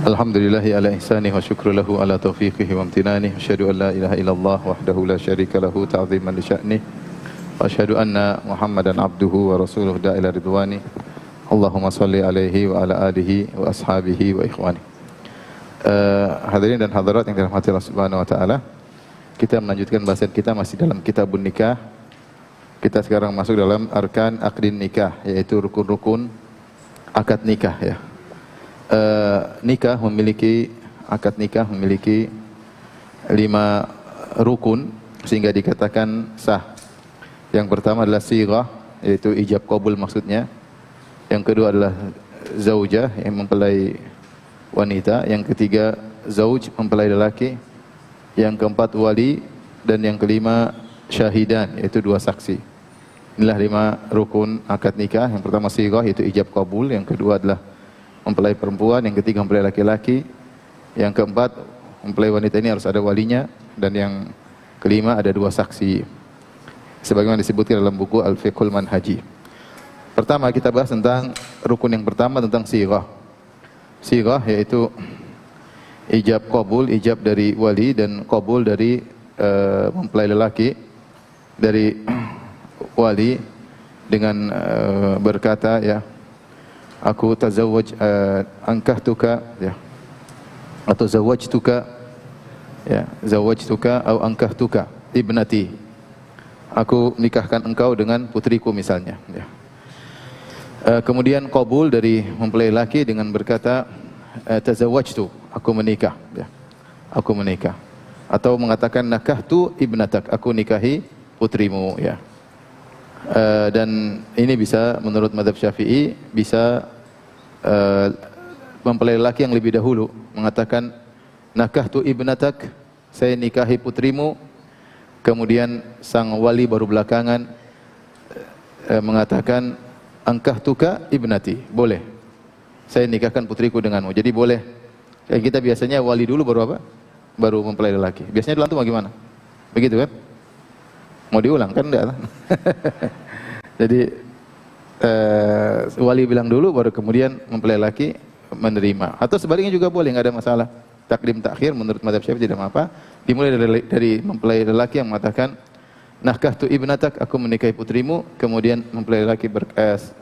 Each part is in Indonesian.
Alhamdulillahi ala ihsanih wa syukru lahu ala taufiqihi wa amtinanih. Asyhadu an la ilaha illallah wahdahu la syarika lahu ta'ziman li sya'nih. Wa asyhadu anna Muhammadan abduhu wa rasuluhu da'ila ridwani. Allahumma salli alaihi wa ala alihi wa ashabihi wa ikhwani. Hadirin dan hadirat yang dirahmati Allah Subhanahu wa taala. Kita melanjutkan bahasan kita masih dalam Kitabun Nikah. Kita sekarang masuk dalam arkan aqdin nikah, yaitu rukun-rukun akad nikah ya. Akad nikah memiliki 5 rukun sehingga dikatakan sah. Yang pertama adalah sighah, yaitu ijab qabul maksudnya. Yang kedua adalah zaujah, yang mempelai wanita. Yang ketiga zauj, mempelai lelaki. Yang keempat wali, dan yang kelima syahidan, yaitu 2 saksi. Inilah 5 rukun akad nikah. Yang pertama sighah, yaitu ijab qabul. Yang kedua adalah mempelai perempuan, yang ketiga mempelai laki-laki, yang keempat mempelai wanita ini harus ada walinya, dan yang kelima ada 2 saksi. Sebagaimana disebutkan dalam buku Al-Fiqhul Manhaji. Pertama kita bahas tentang rukun yang pertama tentang sighah. Sighah yaitu ijab qabul, ijab dari wali dan qabul dari mempelai lelaki dari wali dengan berkata ya, aku tazawwaj ankahtuka ya, atau zawwajtuka ya, zawwajtuka atau ankahtuka ibnati, aku nikahkan engkau dengan putriku misalnya ya. Kemudian qabul dari mempelai laki dengan berkata tazawwajtu, aku menikah ya, aku menikah, atau mengatakan nakahtu ibnatak, aku nikahi putrimu ya. Dan ini bisa menurut mazhab Syafi'i bisa mempelai laki yang lebih dahulu mengatakan nakahtu ibnatak, saya nikahi putrimu, kemudian sang wali baru belakangan mengatakan angkahtuka ibnati, boleh saya nikahkan putriku denganmu. Jadi boleh. Kayak kita biasanya wali dulu baru apa? Baru mempelai lelaki. Biasanya dalam itu bagaimana? Begitu kan? Mau diulang kan enggak? Jadi wali bilang dulu baru kemudian mempelai laki menerima. Atau sebaliknya juga boleh, enggak ada masalah. Takdim takhir menurut mazhab Syafi'i tidak apa-apa. Dimulai dari mempelai lelaki yang mengatakan nakahtu ibnatak, aku menikahi putrimu, kemudian mempelai lelaki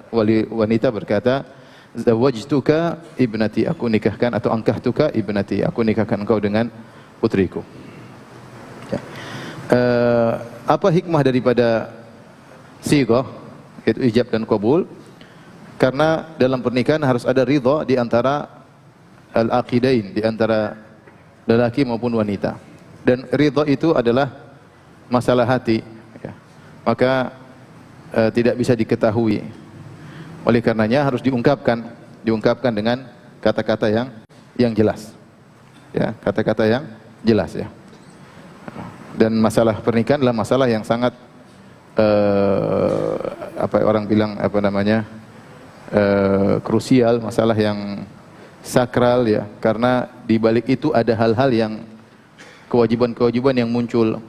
wali wanita berkata zawwajtuka ibnati, aku nikahkan, atau angkahtuka ibnati, aku nikahkan engkau dengan putriku. Ya. Apa hikmah daripada sighah, yaitu ijab dan qabul? Karena dalam pernikahan harus ada ridha di antara al-aqidain, di antara lelaki maupun wanita. Dan ridha itu adalah masalah hati ya. Maka tidak bisa diketahui. Oleh karenanya harus diungkapkan dengan kata-kata yang jelas. Ya, kata-kata yang jelas ya. Dan masalah pernikahan adalah masalah yang sangat orang bilang krusial, masalah yang sakral ya, karena di balik itu ada hal-hal yang kewajiban-kewajiban yang muncul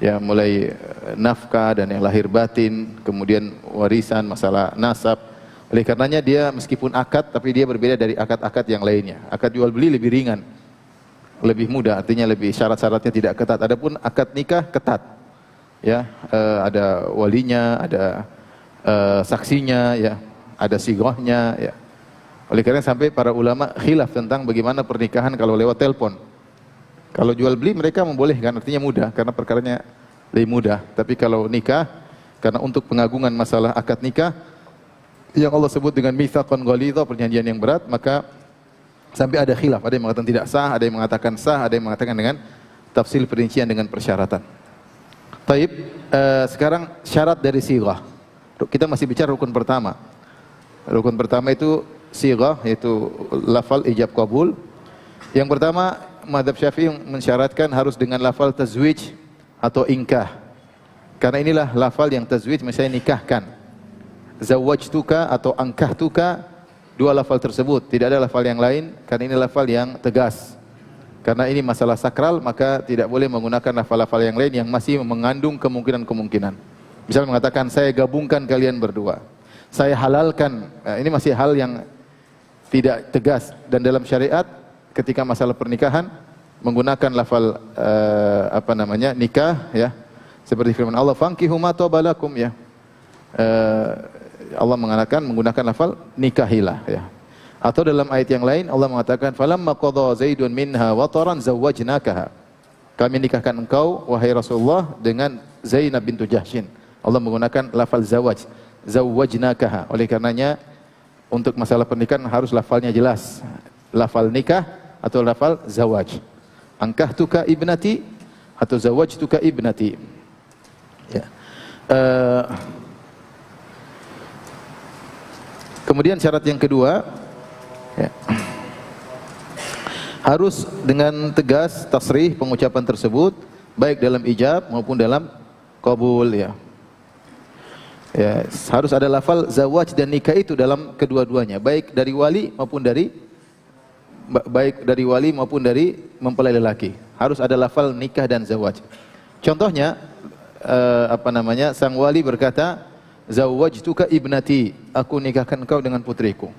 ya, mulai nafkah dan yang lahir batin, kemudian warisan, masalah nasab. Oleh karenanya dia meskipun akad, tapi dia berbeda dari akad-akad yang lainnya. Akad jual beli lebih ringan, lebih mudah, artinya lebih syarat-syaratnya tidak ketat. Adapun akad nikah ketat, ya, ada walinya, ada saksinya, ya, ada sighahnya, ya. Oleh karena sampai para ulama khilaf tentang bagaimana pernikahan kalau lewat telepon. Kalau jual beli mereka membolehkan, artinya mudah, karena perkaranya lebih mudah. Tapi kalau nikah, karena untuk pengagungan masalah akad nikah yang Allah sebut dengan mitsaqan ghalidha, perjanjian yang berat, maka sampai ada khilaf, ada yang mengatakan tidak sah, ada yang mengatakan sah, ada yang mengatakan dengan tafsil perincian dengan persyaratan. Taib, sekarang syarat dari sighah. Kita masih bicara rukun pertama. Rukun pertama itu sighah, yaitu lafal ijab qabul. Yang pertama, mazhab Syafi'i mensyaratkan harus dengan lafal tazwij atau inkah. Karena inilah lafal yang tazwij, misalnya nikahkan. Zawwajtuka atau angkahtuka, 2 lafal tersebut, tidak ada lafal yang lain, karena ini lafal yang tegas. Karena ini masalah sakral, maka tidak boleh menggunakan lafal-lafal yang lain yang masih mengandung kemungkinan-kemungkinan. Misalnya mengatakan saya gabungkan kalian berdua, saya halalkan, ini masih hal yang tidak tegas. Dan dalam syariat ketika masalah pernikahan menggunakan lafal nikah ya. Seperti firman Allah, "Fankihu ma taba lakum" ya. Allah menggunakan lafal nikahilah ya. Atau dalam ayat yang lain Allah mengatakan, "Falamma qadha Zaidun minha wataran zawwajnakaha." Kami nikahkan engkau wahai Rasulullah dengan Zainab bintu Jahsyin. Allah menggunakan lafal zawaj, zawwajnakaha. Oleh karenanya untuk masalah pernikahan harus lafalnya jelas. Lafal nikah atau lafal zawaj. Ankahtuka ibnati atau zawajtuka ibnati. Ya. Kemudian syarat yang kedua ya, harus dengan tegas tasrih pengucapan tersebut baik dalam ijab maupun dalam qabul ya. Ya, harus ada lafal zawaj dan nikah itu dalam kedua-duanya, baik dari wali maupun dari mempelai lelaki. Harus ada lafal nikah dan zawaj. Contohnya sang wali berkata, "Zawwajtuka ibnati," aku nikahkan engkau dengan putriku.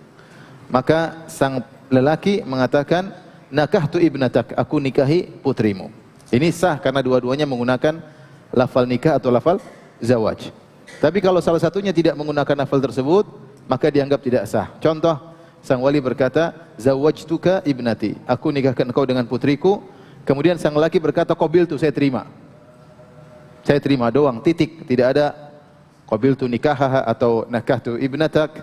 Maka sang lelaki mengatakan, "Nakahtu ibnatak," aku nikahi putrimu. Ini sah karena dua-duanya menggunakan lafal nikah atau lafal zawaj. Tapi kalau salah satunya tidak menggunakan lafal tersebut, maka dianggap tidak sah. Contoh, sang wali berkata, "Zawwajtuka ibnati," aku nikahkan engkau dengan putriku. Kemudian sang lelaki berkata, "Qabiltu," saya terima. Saya terima doang, titik. Tidak ada qabiltu nikahaha atau nakahtu ibnatak.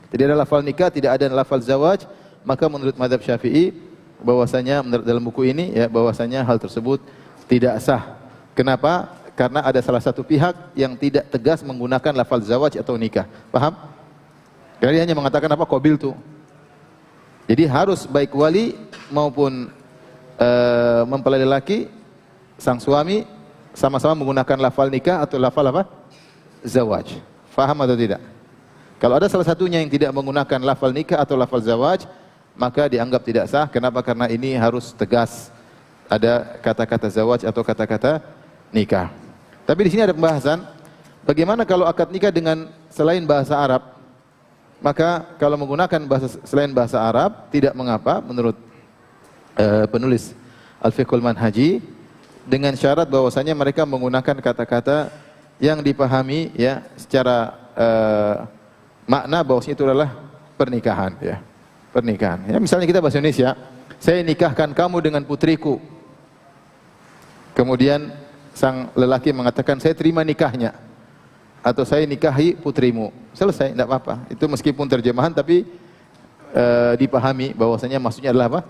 Tidak ada lafal nikah, tidak ada lafal zawaj. Maka menurut mazhab Syafi'i bahwasanya dalam buku ini ya bahwasanya hal tersebut tidak sah. Kenapa? Karena ada salah satu pihak yang tidak tegas menggunakan lafal zawaj atau nikah. Paham? Karena dia hanya mengatakan apa? Qabiltu. Jadi harus baik wali maupun mempelai lelaki, sang suami sama-sama menggunakan lafal nikah atau lafal apa? Zawaj. Faham atau tidak? Kalau ada salah satunya yang tidak menggunakan lafal nikah atau lafal zawaj, maka dianggap tidak sah. Kenapa? Karena ini harus tegas. Ada kata-kata zawaj atau kata-kata nikah. Tapi di sini ada pembahasan, bagaimana kalau akad nikah dengan selain bahasa Arab? Maka kalau menggunakan selain bahasa Arab tidak mengapa menurut penulis Al-Fiqhul Manhaji, dengan syarat bahwasanya mereka menggunakan kata-kata yang dipahami ya secara makna bahwasanya itu adalah pernikahan ya. Pernikahan. Ya, misalnya kita bahasa Indonesia, "Saya nikahkan kamu dengan putriku." Kemudian sang lelaki mengatakan, "Saya terima nikahnya." Atau "Saya nikahi putrimu." Selesai, tidak apa-apa. Itu meskipun terjemahan tapi dipahami bahwasanya maksudnya adalah apa?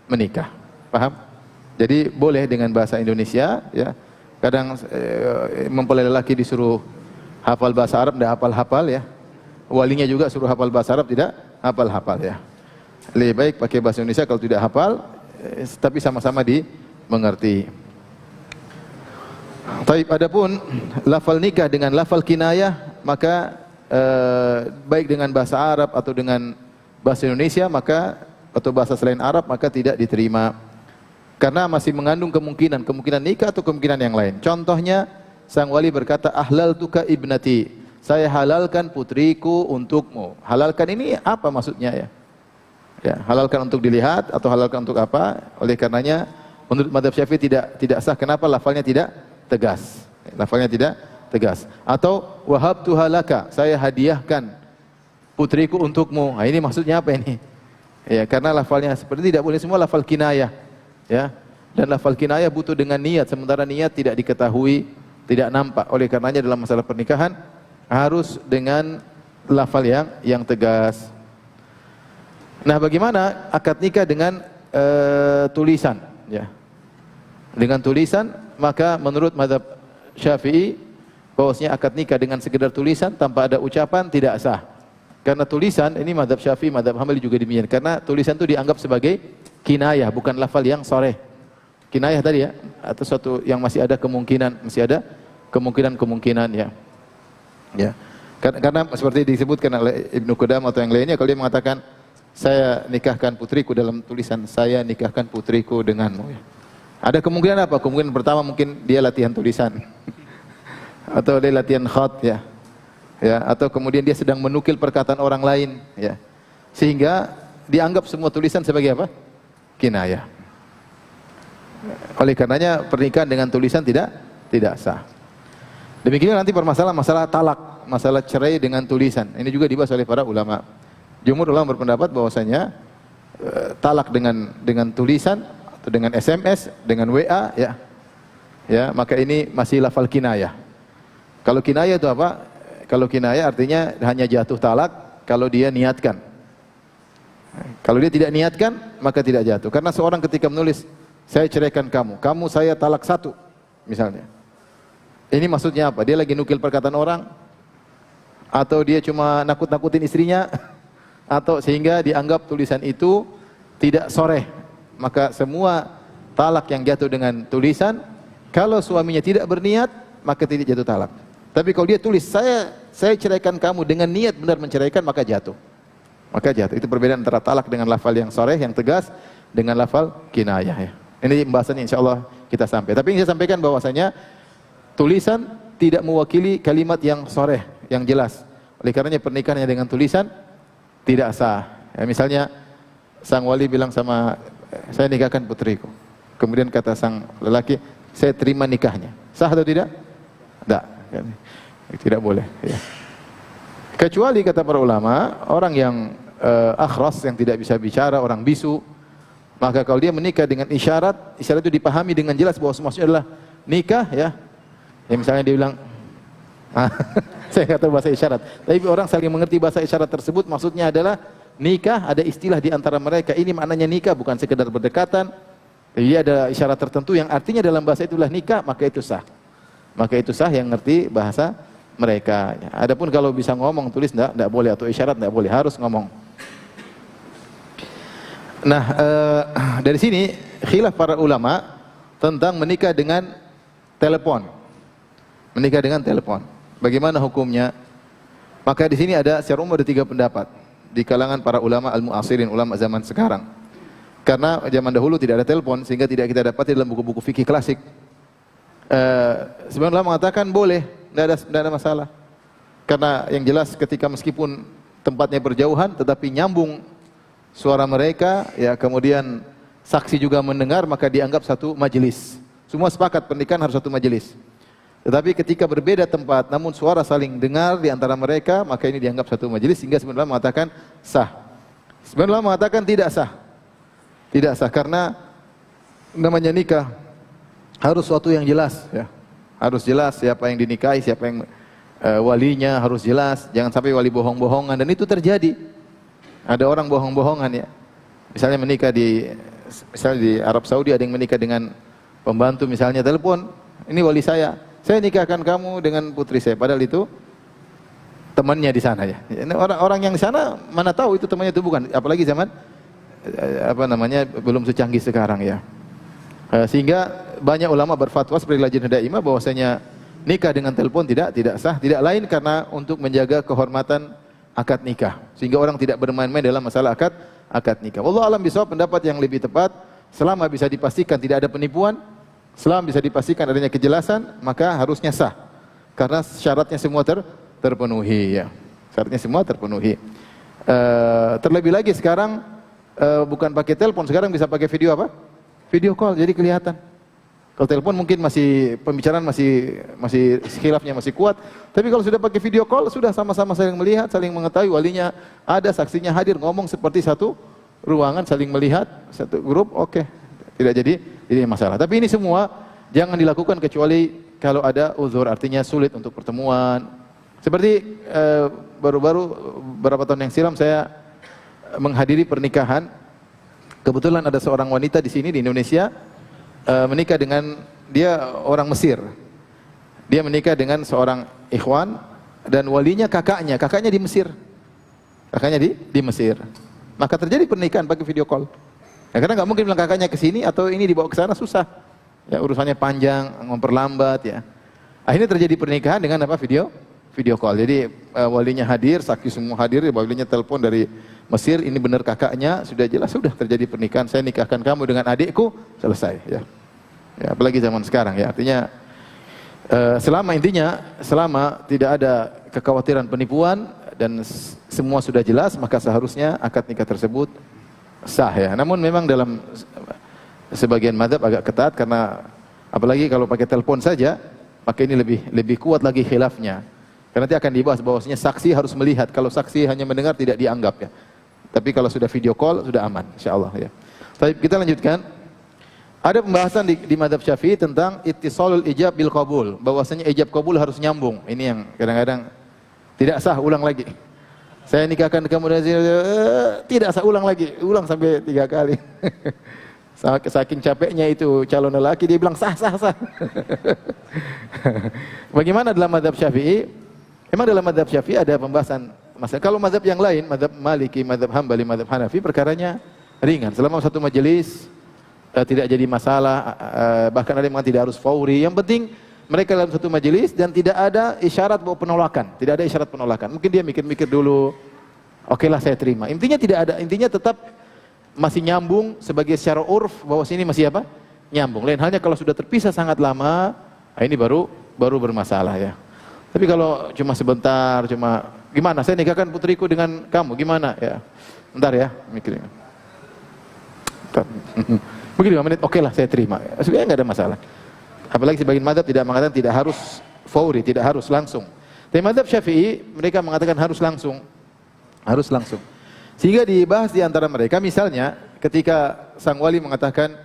Menikah. Paham? Jadi boleh dengan bahasa Indonesia ya. Kadang mempelai lelaki disuruh hafal bahasa Arab tidak hafal-hafal ya. Walinya juga suruh hafal bahasa Arab tidak hafal-hafal ya. Lebih baik pakai bahasa Indonesia kalau tidak hafal tapi sama-sama dimengerti. Taib, adapun lafal nikah dengan lafal kinayah maka baik dengan bahasa Arab atau dengan bahasa Indonesia maka atau bahasa selain Arab maka tidak diterima. Karena masih mengandung kemungkinan nikah atau kemungkinan yang lain. Contohnya, sang wali berkata, "Ahlaltuka ibnati," saya halalkan putriku untukmu. Halalkan ini apa maksudnya ya? Ya, halalkan untuk dilihat atau halalkan untuk apa? Oleh karenanya, menurut mazhab Syafi'i tidak sah. Kenapa? Lafalnya tidak tegas. Lafalnya tidak tegas. Atau wahabtuha laka, saya hadiahkan putriku untukmu. Nah, ini maksudnya apa ini? Ya, karena lafalnya seperti tidak boleh semua lafal kinayah. Ya, dan lafal kinayah butuh dengan niat, sementara niat tidak diketahui, tidak nampak. Oleh karenanya dalam masalah pernikahan harus dengan lafal yang tegas. Nah, bagaimana akad nikah dengan tulisan? Ya, dengan tulisan maka menurut mazhab Syafi'i bahwasanya akad nikah dengan sekedar tulisan tanpa ada ucapan tidak sah. Karena tulisan ini mazhab Syafi'i, mazhab Hambali juga demikian. Karena tulisan itu dianggap sebagai kinayah, bukan lafal yang sharih. Kinayah tadi ya, atau suatu yang masih ada kemungkinan ya. Ya. Karena seperti disebutkan oleh Ibnu Qudam atau yang lainnya, kalau dia mengatakan saya nikahkan putriku dalam tulisan, saya nikahkan putriku denganmu. Ya. Ada kemungkinan apa? Kemungkinan pertama mungkin dia latihan tulisan. Atau dia latihan khat ya. Ya, atau kemudian dia sedang menukil perkataan orang lain ya. Sehingga dianggap semua tulisan sebagai apa? kinayah. Oleh karenanya pernikahan dengan tulisan tidak sah. Demikian nanti permasalahan masalah talak, masalah cerai dengan tulisan. Ini juga dibahas oleh para ulama. Jumhur ulama berpendapat bahwasanya talak dengan tulisan atau dengan SMS, dengan WA ya, maka ini masih lafal kinayah. Kalau kinayah itu apa? Kalau kinayah artinya hanya jatuh talak kalau dia niatkan. Kalau dia tidak niatkan, maka tidak jatuh. Karena seorang ketika menulis, saya ceraikan kamu saya talak 1, misalnya. Ini maksudnya apa? Dia lagi nukil perkataan orang, atau dia cuma nakut-nakutin istrinya, atau sehingga dianggap tulisan itu tidak soreh. Maka semua talak yang jatuh dengan tulisan, kalau suaminya tidak berniat, maka tidak jatuh talak. Tapi kalau dia tulis, saya ceraikan kamu dengan niat benar menceraikan, maka jatuh. Maka jatuh. Itu perbedaan antara talak dengan lafal yang soreh, yang tegas, dengan lafal kinayah. Ya. Ini pembahasannya insya Allah kita sampai. Tapi yang saya sampaikan bahwasanya tulisan tidak mewakili kalimat yang soreh, yang jelas. Oleh karenanya pernikahannya dengan tulisan tidak sah. Ya, misalnya sang wali bilang sama, saya nikahkan putriku. Kemudian kata sang lelaki, saya terima nikahnya. Sah atau tidak? Tidak. Tidak boleh. Ya. Kecuali kata para ulama, orang yang akhras, yang tidak bisa bicara, orang bisu, maka kalau dia menikah dengan isyarat itu dipahami dengan jelas bahwa maksudnya adalah nikah, ya. Ya misalnya dia bilang, saya nggak tahu bahasa isyarat, tapi orang saling mengerti bahasa isyarat tersebut, maksudnya adalah nikah, ada istilah di antara mereka, ini maknanya nikah, bukan sekedar berdekatan. Jadi ada isyarat tertentu yang artinya dalam bahasa itulah nikah, maka itu sah. Maka itu sah yang ngerti bahasa mereka. Adapun kalau bisa ngomong, tulis enggak boleh, atau isyarat enggak boleh, harus ngomong. Nah, dari sini khilaf para ulama tentang menikah dengan telepon. Menikah dengan telepon. Bagaimana hukumnya? Maka di sini ada secara umum ada 3 pendapat di kalangan para ulama al-mu'asirin, ulama zaman sekarang. Karena zaman dahulu tidak ada telepon sehingga tidak kita dapati dalam buku-buku fikih klasik. Sebenarnya mengatakan boleh, tidak ada masalah. Karena yang jelas ketika meskipun tempatnya berjauhan tetapi nyambung suara mereka, ya, kemudian saksi juga mendengar, maka dianggap satu majelis. Semua sepakat pernikahan harus satu majelis. Tetapi ketika berbeda tempat namun suara saling dengar di antara mereka, maka ini dianggap satu majelis, sehingga sebenarnya mengatakan sah. Sebenarnya mengatakan tidak sah. Tidak sah karena namanya nikah harus suatu yang jelas, ya. Harus jelas siapa yang dinikahi, siapa yang walinya harus jelas. Jangan sampai wali bohong-bohongan, dan itu terjadi. Ada orang bohong-bohongan, ya. Misalnya menikah misalnya di Arab Saudi ada yang menikah dengan pembantu, misalnya telepon, ini wali saya nikahkan kamu dengan putri saya, padahal itu temannya di sana, ya. Orang yang di sana mana tahu itu temannya, itu bukan, apalagi zaman belum secanggih sekarang, ya. Sehingga banyak ulama berfatwa seperti Lajnah Daimah bahwasanya nikah dengan telepon tidak sah, tidak lain karena untuk menjaga kehormatan akad nikah, sehingga orang tidak bermain-main dalam masalah akad nikah. Wallahu alam bisawab, pendapat yang lebih tepat, selama bisa dipastikan tidak ada penipuan, selama bisa dipastikan adanya kejelasan, maka harusnya sah. Karena syaratnya semua terpenuhi, ya. Syaratnya semua terpenuhi. Terlebih lagi sekarang bukan pakai telepon, sekarang bisa pakai video apa? Video call, jadi kelihatan. Kalau telepon mungkin pembicaraan masih khilafnya masih kuat, tapi kalau sudah pakai video call, sudah sama-sama saling melihat, saling mengetahui, walinya ada, saksinya hadir, ngomong seperti satu ruangan, saling melihat, satu grup, oke. Tidak jadi masalah. Tapi ini semua jangan dilakukan kecuali kalau ada uzur, artinya sulit untuk pertemuan. Seperti baru-baru beberapa tahun yang silam saya menghadiri pernikahan. Kebetulan ada seorang wanita di sini di Indonesia menikah dengan, dia orang Mesir. Dia menikah dengan seorang ikhwan dan walinya kakaknya di Mesir. Kakaknya di Mesir. Maka terjadi pernikahan pakai video call. Ya, karena nggak mungkin bilang kakaknya ke sini atau ini dibawa ke sana, susah. Ya, urusannya panjang, memperlambat, ya. Akhirnya terjadi pernikahan dengan apa? Video call. Jadi walinya hadir, saksi semua hadir, walinya telepon dari Mesir, ini benar kakaknya, sudah jelas, sudah terjadi pernikahan. Saya nikahkan kamu dengan adikku, selesai, ya. Ya, apalagi zaman sekarang, ya. Artinya selama tidak ada kekhawatiran penipuan dan semua sudah jelas, maka seharusnya akad nikah tersebut sah ya. Namun memang dalam sebagian mazhab agak ketat karena apalagi kalau pakai telepon saja, maka ini lebih kuat lagi khilafnya. Karena nanti akan dibahas bahwasanya saksi harus melihat. Kalau saksi hanya mendengar tidak dianggap ya. Tapi kalau sudah video call sudah aman insyaallah ya. Baik, kita lanjutkan. Ada pembahasan di mazhab Syafi'i tentang ittisalul ijab bil qabul, bahwasanya ijab qabul harus nyambung. Ini yang kadang-kadang tidak sah, ulang lagi. Saya nikahkan kamu dan tidak sah, ulang lagi, ulang sampai 3 kali. Saking capeknya itu calon lelaki, dia bilang sah. Bagaimana dalam mazhab Syafi'i? Memang dalam mazhab Syafi'i ada pembahasan masalah. Kalau mazhab yang lain, mazhab Maliki, mazhab Hambali, mazhab Hanafi, perkaranya ringan. Selama satu majelis tidak jadi masalah, bahkan ada yang mengatakan tidak harus fauri. Yang penting mereka dalam satu majelis dan tidak ada isyarat bahwa penolakan, tidak ada isyarat penolakan. Mungkin dia mikir-mikir dulu, oke lah saya terima. Intinya tidak ada, intinya tetap masih nyambung sebagai secara urf bahwa sini masih apa? Nyambung. Lain halnya kalau sudah terpisah sangat lama, ini baru bermasalah ya. Tapi kalau cuma sebentar, cuma gimana? Saya nikahkan putriku dengan kamu, gimana ya? Bentar ya, mikirnya. Mungkin 5 menit, oke lah saya terima. Sebenarnya nggak ada masalah. Apalagi sebagian mazhab tidak mengatakan tidak harus fauri, tidak harus langsung. Tapi mazhab Syafi'i mereka mengatakan harus langsung. Harus langsung. Sehingga dibahas di antara mereka, misalnya ketika sang wali mengatakan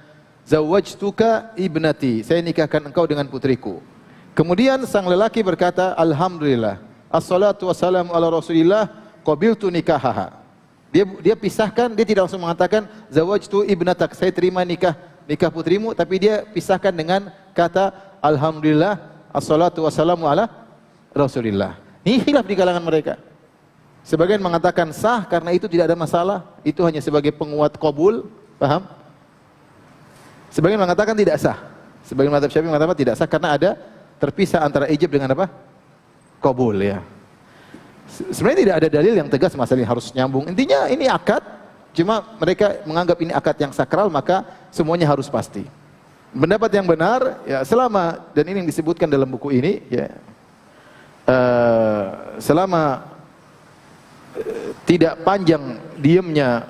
zawwajtuka ibnati, saya nikahkan engkau dengan putriku. Kemudian sang lelaki berkata, alhamdulillah, assalatu wassalamu ala rasulillah, qabiltu nikahaha. Dia pisahkan, dia tidak langsung mengatakan zawwajtu ibnatak, saya terima nikah putrimu, tapi dia pisahkan dengan kata alhamdulillah, assalatu wassalamu ala rasulillah. Ini khilaf di kalangan mereka. Sebagian mengatakan sah karena itu tidak ada masalah, itu hanya sebagai penguat qabul, paham? Sebagian mengatakan tidak sah. Sebagian mazhab Syafi'i mengatakan tidak sah karena ada terpisah antara ijab dengan apa? Qabul ya. Sebenarnya tidak ada dalil yang tegas masalah ini harus nyambung. Intinya ini akad, cuma mereka menganggap ini akad yang sakral, maka semuanya harus pasti. Pendapat yang benar ya selama, dan ini yang disebutkan dalam buku ini ya, selama tidak panjang diamnya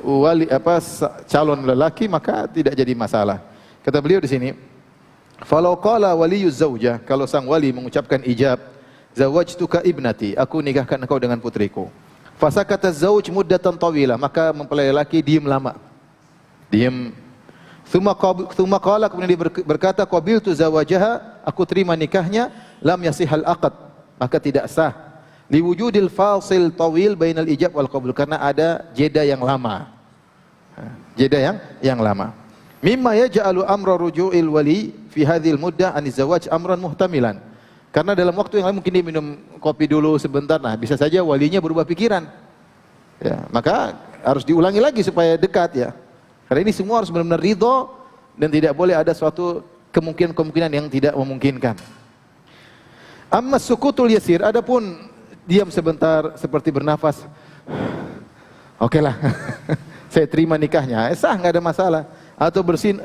wali calon lelaki, maka tidak jadi masalah. Kata beliau di sini, falau qala waliyuz zaujah, kalau sang wali mengucapkan ijab, zawwajtuka ibnati, aku nikahkan engkau dengan putriku. Fasakata zauj muddatan tawilah, maka mempelai lelaki diam lama. Diam. Tsumma qala, kemudian dia berkata qabiltu zawajaha, aku terima nikahnya, lam yasihal aqd, maka tidak sah. Liwujudil fasil tawil bainal ijab wal qabul, karena ada jeda yang lama. Jeda yang lama. Mimma yaj'alu amra ruju'il wali fi hadhil muddah an zawaj amran muhtamilan. Karena dalam waktu yang lain mungkin dia minum kopi dulu sebentar, nah bisa saja walinya berubah pikiran. Ya, maka harus diulangi lagi supaya dekat ya. Karena ini semua harus benar-benar ridho dan tidak boleh ada suatu kemungkinan yang tidak memungkinkan. Amma sukutul yasir, adapun diam sebentar seperti bernafas. Oke lah, saya terima nikahnya, sah, nggak ada masalah. Atau bersin,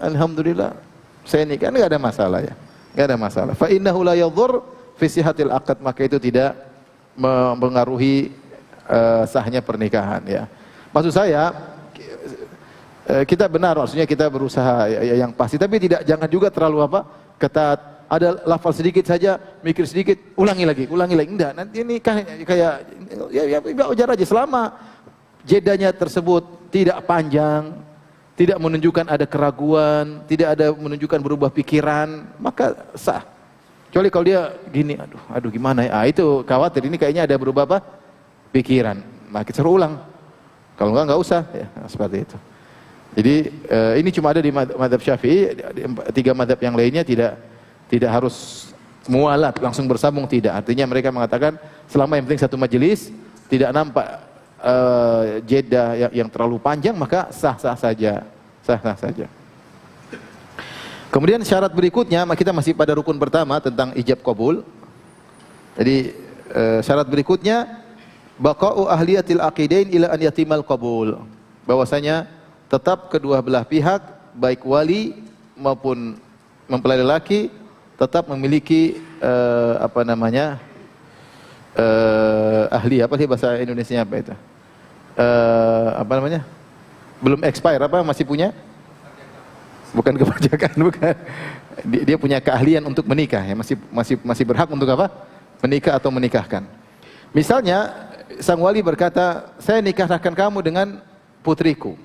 alhamdulillah, saya nikah, nggak ada masalah ya. Enggak ada masalah. Fa innahu la yadhur fi sihatil aqd, maka itu tidak mempengaruhi sahnya pernikahan ya. Maksud saya kita benar, maksudnya kita berusaha yang pasti, tapi jangan juga terlalu ketat. Ada lafal sedikit saja, mikir sedikit, ulangi lagi. Enggak, nanti ini kayak ya wajar aja selama jedanya tersebut tidak panjang, tidak menunjukkan ada keraguan, tidak ada menunjukkan berubah pikiran, maka sah. Kecuali kalau dia gini, aduh gimana ya, itu khawatir, ini kayaknya ada berubah pikiran, maka suruh ulang. Kalau enggak usah, ya seperti itu. Jadi ini cuma ada di mazhab Syafi'i, 3 mazhab yang lainnya tidak harus mualat, langsung bersambung, tidak. Artinya mereka mengatakan selama yang penting satu majelis, tidak nampak jeda yang terlalu panjang, maka sah-sah saja. Kemudian syarat berikutnya, kita masih pada rukun pertama tentang ijab qabul. Jadi syarat berikutnya baqa'u ahliyatil aqidain ila an yatimal qabul. Bahwasanya tetap kedua belah pihak, baik wali maupun mempelai lelaki, tetap memiliki ahli, apa sih bahasa Indonesianya apa itu? belum expire apa masih punya? Bukan keperjakaan, bukan. Dia punya keahlian untuk menikah ya, masih berhak untuk apa? Menikah atau menikahkan. Misalnya sang wali berkata, "Saya nikahkan kamu dengan putriku."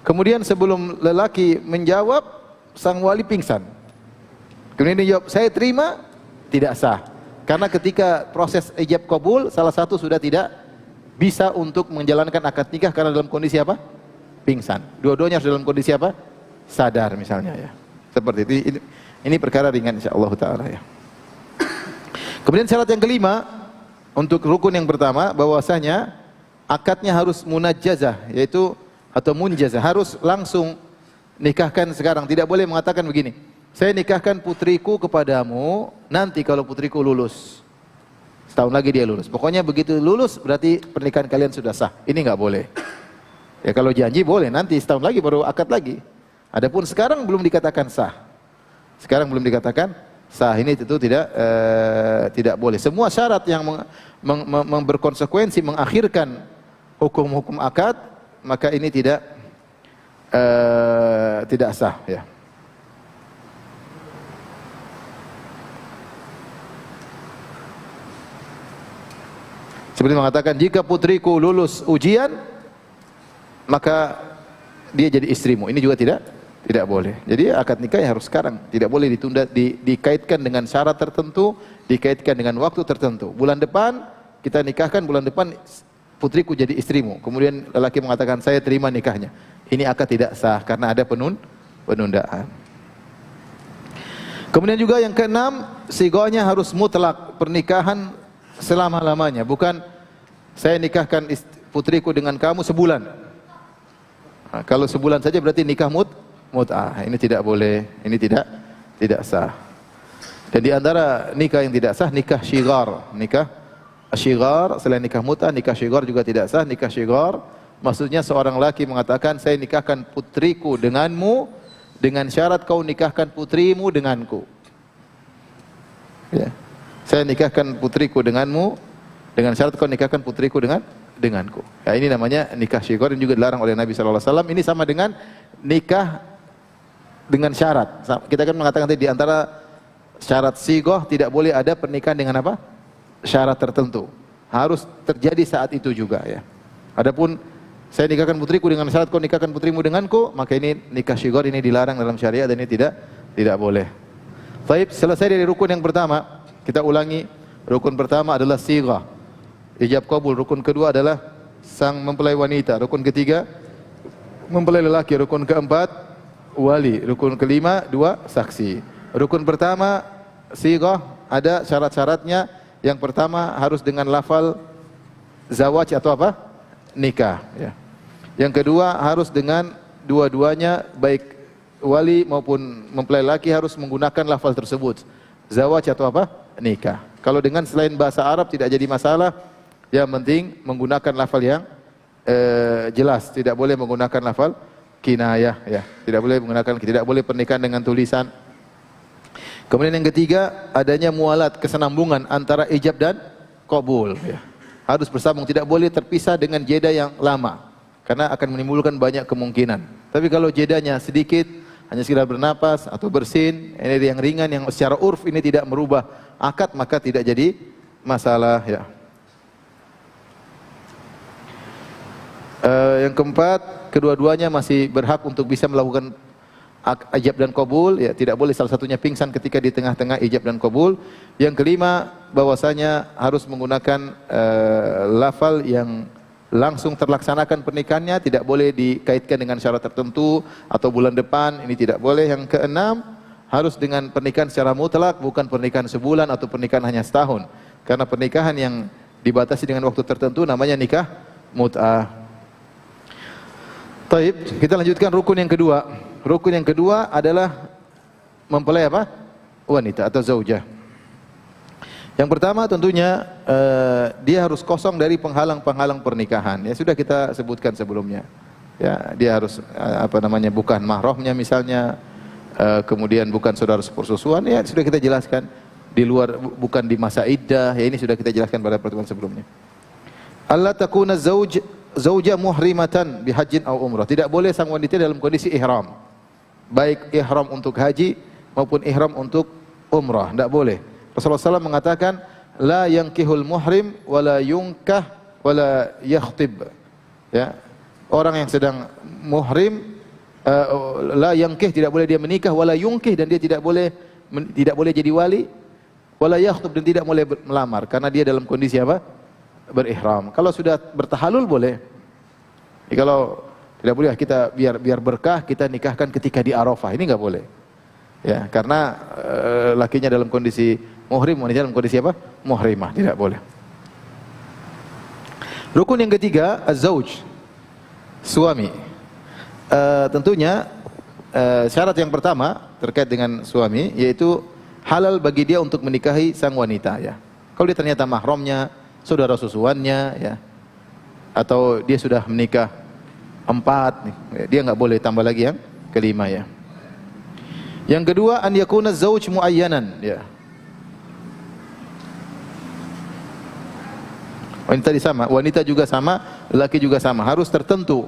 Kemudian sebelum lelaki menjawab, sang wali pingsan. Kemudian dia jawab, "Saya terima," tidak sah. Karena ketika proses ijab kabul, salah satu sudah tidak bisa untuk menjalankan akad nikah karena dalam kondisi apa? Pingsan. Dua-duanya harus dalam kondisi apa? Sadar misalnya ya. Seperti itu. Ini perkara ringan insyaallah taala ya. Kemudian syarat yang kelima untuk rukun yang pertama bahwasanya akadnya harus munajjazah, yaitu atau munjazah, harus langsung nikahkan sekarang. Tidak boleh mengatakan begini, "Saya nikahkan putriku kepadamu nanti kalau putriku lulus." Setahun lagi dia lulus. Pokoknya begitu lulus berarti pernikahan kalian sudah sah. Ini enggak boleh. Ya kalau janji boleh, nanti setahun lagi baru akad lagi. Adapun sekarang belum dikatakan sah. Sekarang belum dikatakan sah, ini tentu tidak boleh. Semua syarat yang berkonsekuensi mengakhirkan hukum-hukum akad, maka ini tidak sah ya. Seperti mengatakan, jika putriku lulus ujian, maka dia jadi istrimu. Ini juga tidak boleh. Jadi akad nikah harus sekarang, tidak boleh ditunda, dikaitkan dengan syarat tertentu, dikaitkan dengan waktu tertentu. Bulan depan kita nikahkan, bulan depan putriku jadi istrimu. Kemudian lelaki mengatakan, "Saya terima nikahnya." Ini akad tidak sah karena ada penundaan. Kemudian juga yang keenam, sigohnya harus mutlak, pernikahan selama-lamanya. Bukan saya nikahkan putriku dengan kamu sebulan. Nah, kalau sebulan saja berarti nikah mut'ah. Ini tidak boleh, ini tidak sah. Dan di antara nikah yang tidak sah, nikah syighar. Nikah syighar selain nikah mut'ah, nikah syighar juga tidak sah. Nikah syighar maksudnya seorang laki mengatakan, "Saya nikahkan putriku denganmu dengan syarat kau nikahkan putrimu denganku." Ya. Saya nikahkan putriku denganmu dengan syarat kau nikahkan putriku denganku. Ya, ini namanya nikah syighar yang juga dilarang oleh Nabi sallallahu alaihi wasallam. Ini sama dengan nikah dengan syarat. Kita kan mengatakan tadi di antara syarat sighah tidak boleh ada pernikahan dengan apa? Syarat tertentu. Harus terjadi saat itu juga ya. Adapun saya nikahkan putriku dengan syarat kau nikahkan putrimu denganku, maka ini nikah syighar, ini dilarang dalam syariat dan ini tidak boleh. Baik, selesai dari rukun yang pertama, kita ulangi. Rukun pertama adalah sighah, ijab kabul. Rukun kedua adalah sang mempelai wanita. Rukun ketiga mempelai lelaki. Rukun keempat wali. Rukun kelima 2 saksi. Rukun pertama sighah ada syarat-syaratnya. Yang pertama harus dengan lafal zawaj atau apa? Nikah ya. Yang kedua harus dengan dua-duanya, baik wali maupun mempelai laki harus menggunakan lafal tersebut. Zawaj atau apa? Nikah. Kalau dengan selain bahasa Arab tidak jadi masalah. Yang penting menggunakan lafal yang jelas. Tidak boleh menggunakan lafal kinayah ya. Tidak boleh pernikahan dengan tulisan. Kemudian yang ketiga, adanya mualat, kesenambungan antara ijab dan qabul ya. Harus bersambung, tidak boleh terpisah dengan jeda yang lama karena akan menimbulkan banyak kemungkinan. Tapi kalau jedanya sedikit, hanya sekedar bernapas atau bersin, ini yang ringan yang secara urf ini tidak merubah akad, maka tidak jadi masalah ya. Yang keempat, kedua-duanya masih berhak untuk bisa melakukan ijab dan qabul ya, tidak boleh salah satunya pingsan ketika di tengah-tengah ijab dan qabul. Yang kelima, bahwasanya harus menggunakan lafal yang langsung terlaksanakan pernikahannya, tidak boleh dikaitkan dengan syarat tertentu atau bulan depan, ini tidak boleh. Yang keenam, harus dengan pernikahan secara mutlak, bukan pernikahan sebulan atau pernikahan hanya setahun. Karena pernikahan yang dibatasi dengan waktu tertentu namanya nikah mut'ah. Taib, kita lanjutkan rukun yang kedua. Rukun yang kedua adalah mempelai apa? Wanita atau zaujah. Yang pertama tentunya dia harus kosong dari penghalang-penghalang pernikahan. Ya sudah kita sebutkan sebelumnya. Ya, dia harus bukan mahramnya misalnya, kemudian bukan saudara sepersusuan, ya sudah kita jelaskan. Di luar, bukan di masa iddah, ya ini sudah kita jelaskan pada pertemuan sebelumnya. Allah takuna zauj zauja muhrimatan bihajjin aw umrah. Tidak boleh sang wanita dalam kondisi ihram. Baik ihram untuk haji maupun ihram untuk umrah, tidak boleh. Rasulullah SAW mengatakan, la yankihul muhrim wala yunkah wala yakhtib. Ya. Orang yang sedang muhrim la yankih, tidak boleh dia menikah, wala yunkih, dan dia tidak boleh jadi wali, wala yakhtub, dan tidak boleh melamar karena dia dalam kondisi apa? Berihram. Kalau sudah bertahalul boleh. Jadi kalau tidak boleh kita biar berkah kita nikahkan ketika di Arafah, ini enggak boleh. Ya, karena lakinya dalam kondisi muhrim, wanita dalam kondisi apa? Muhrimah, tidak boleh. Rukun yang ketiga, az-zauj, suami. Tentunya syarat yang pertama terkait dengan suami yaitu halal bagi dia untuk menikahi sang wanita, ya. Kalau dia ternyata mahramnya, saudara susuannya, ya, atau dia sudah menikah 4, dia enggak boleh tambah lagi yang kelima, ya. Yang kedua, an yakuna zauj muayyanan, ya. Wanita juga sama, lelaki juga sama, harus tertentu.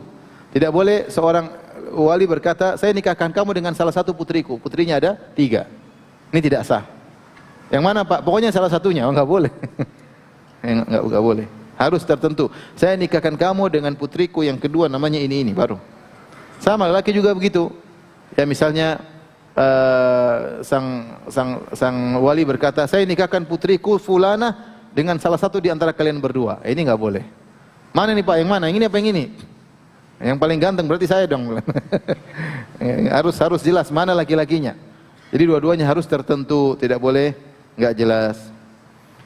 Tidak boleh seorang wali berkata, saya nikahkan kamu dengan salah satu putriku. Putrinya ada 3. Ini tidak sah. Yang mana Pak? Pokoknya salah satunya. Oh, enggak boleh. Enggak boleh. Harus tertentu. Saya nikahkan kamu dengan putriku yang kedua namanya ini baru. Sama lelaki juga begitu. Ya misalnya sang wali berkata, saya nikahkan putriku fulana dengan salah satu di antara kalian berdua. Ini enggak boleh. Mana nih Pak? Yang mana? Yang ini apa yang ini? Yang paling ganteng berarti saya dong. harus jelas mana laki-lakinya. Jadi dua-duanya harus tertentu, tidak boleh enggak jelas.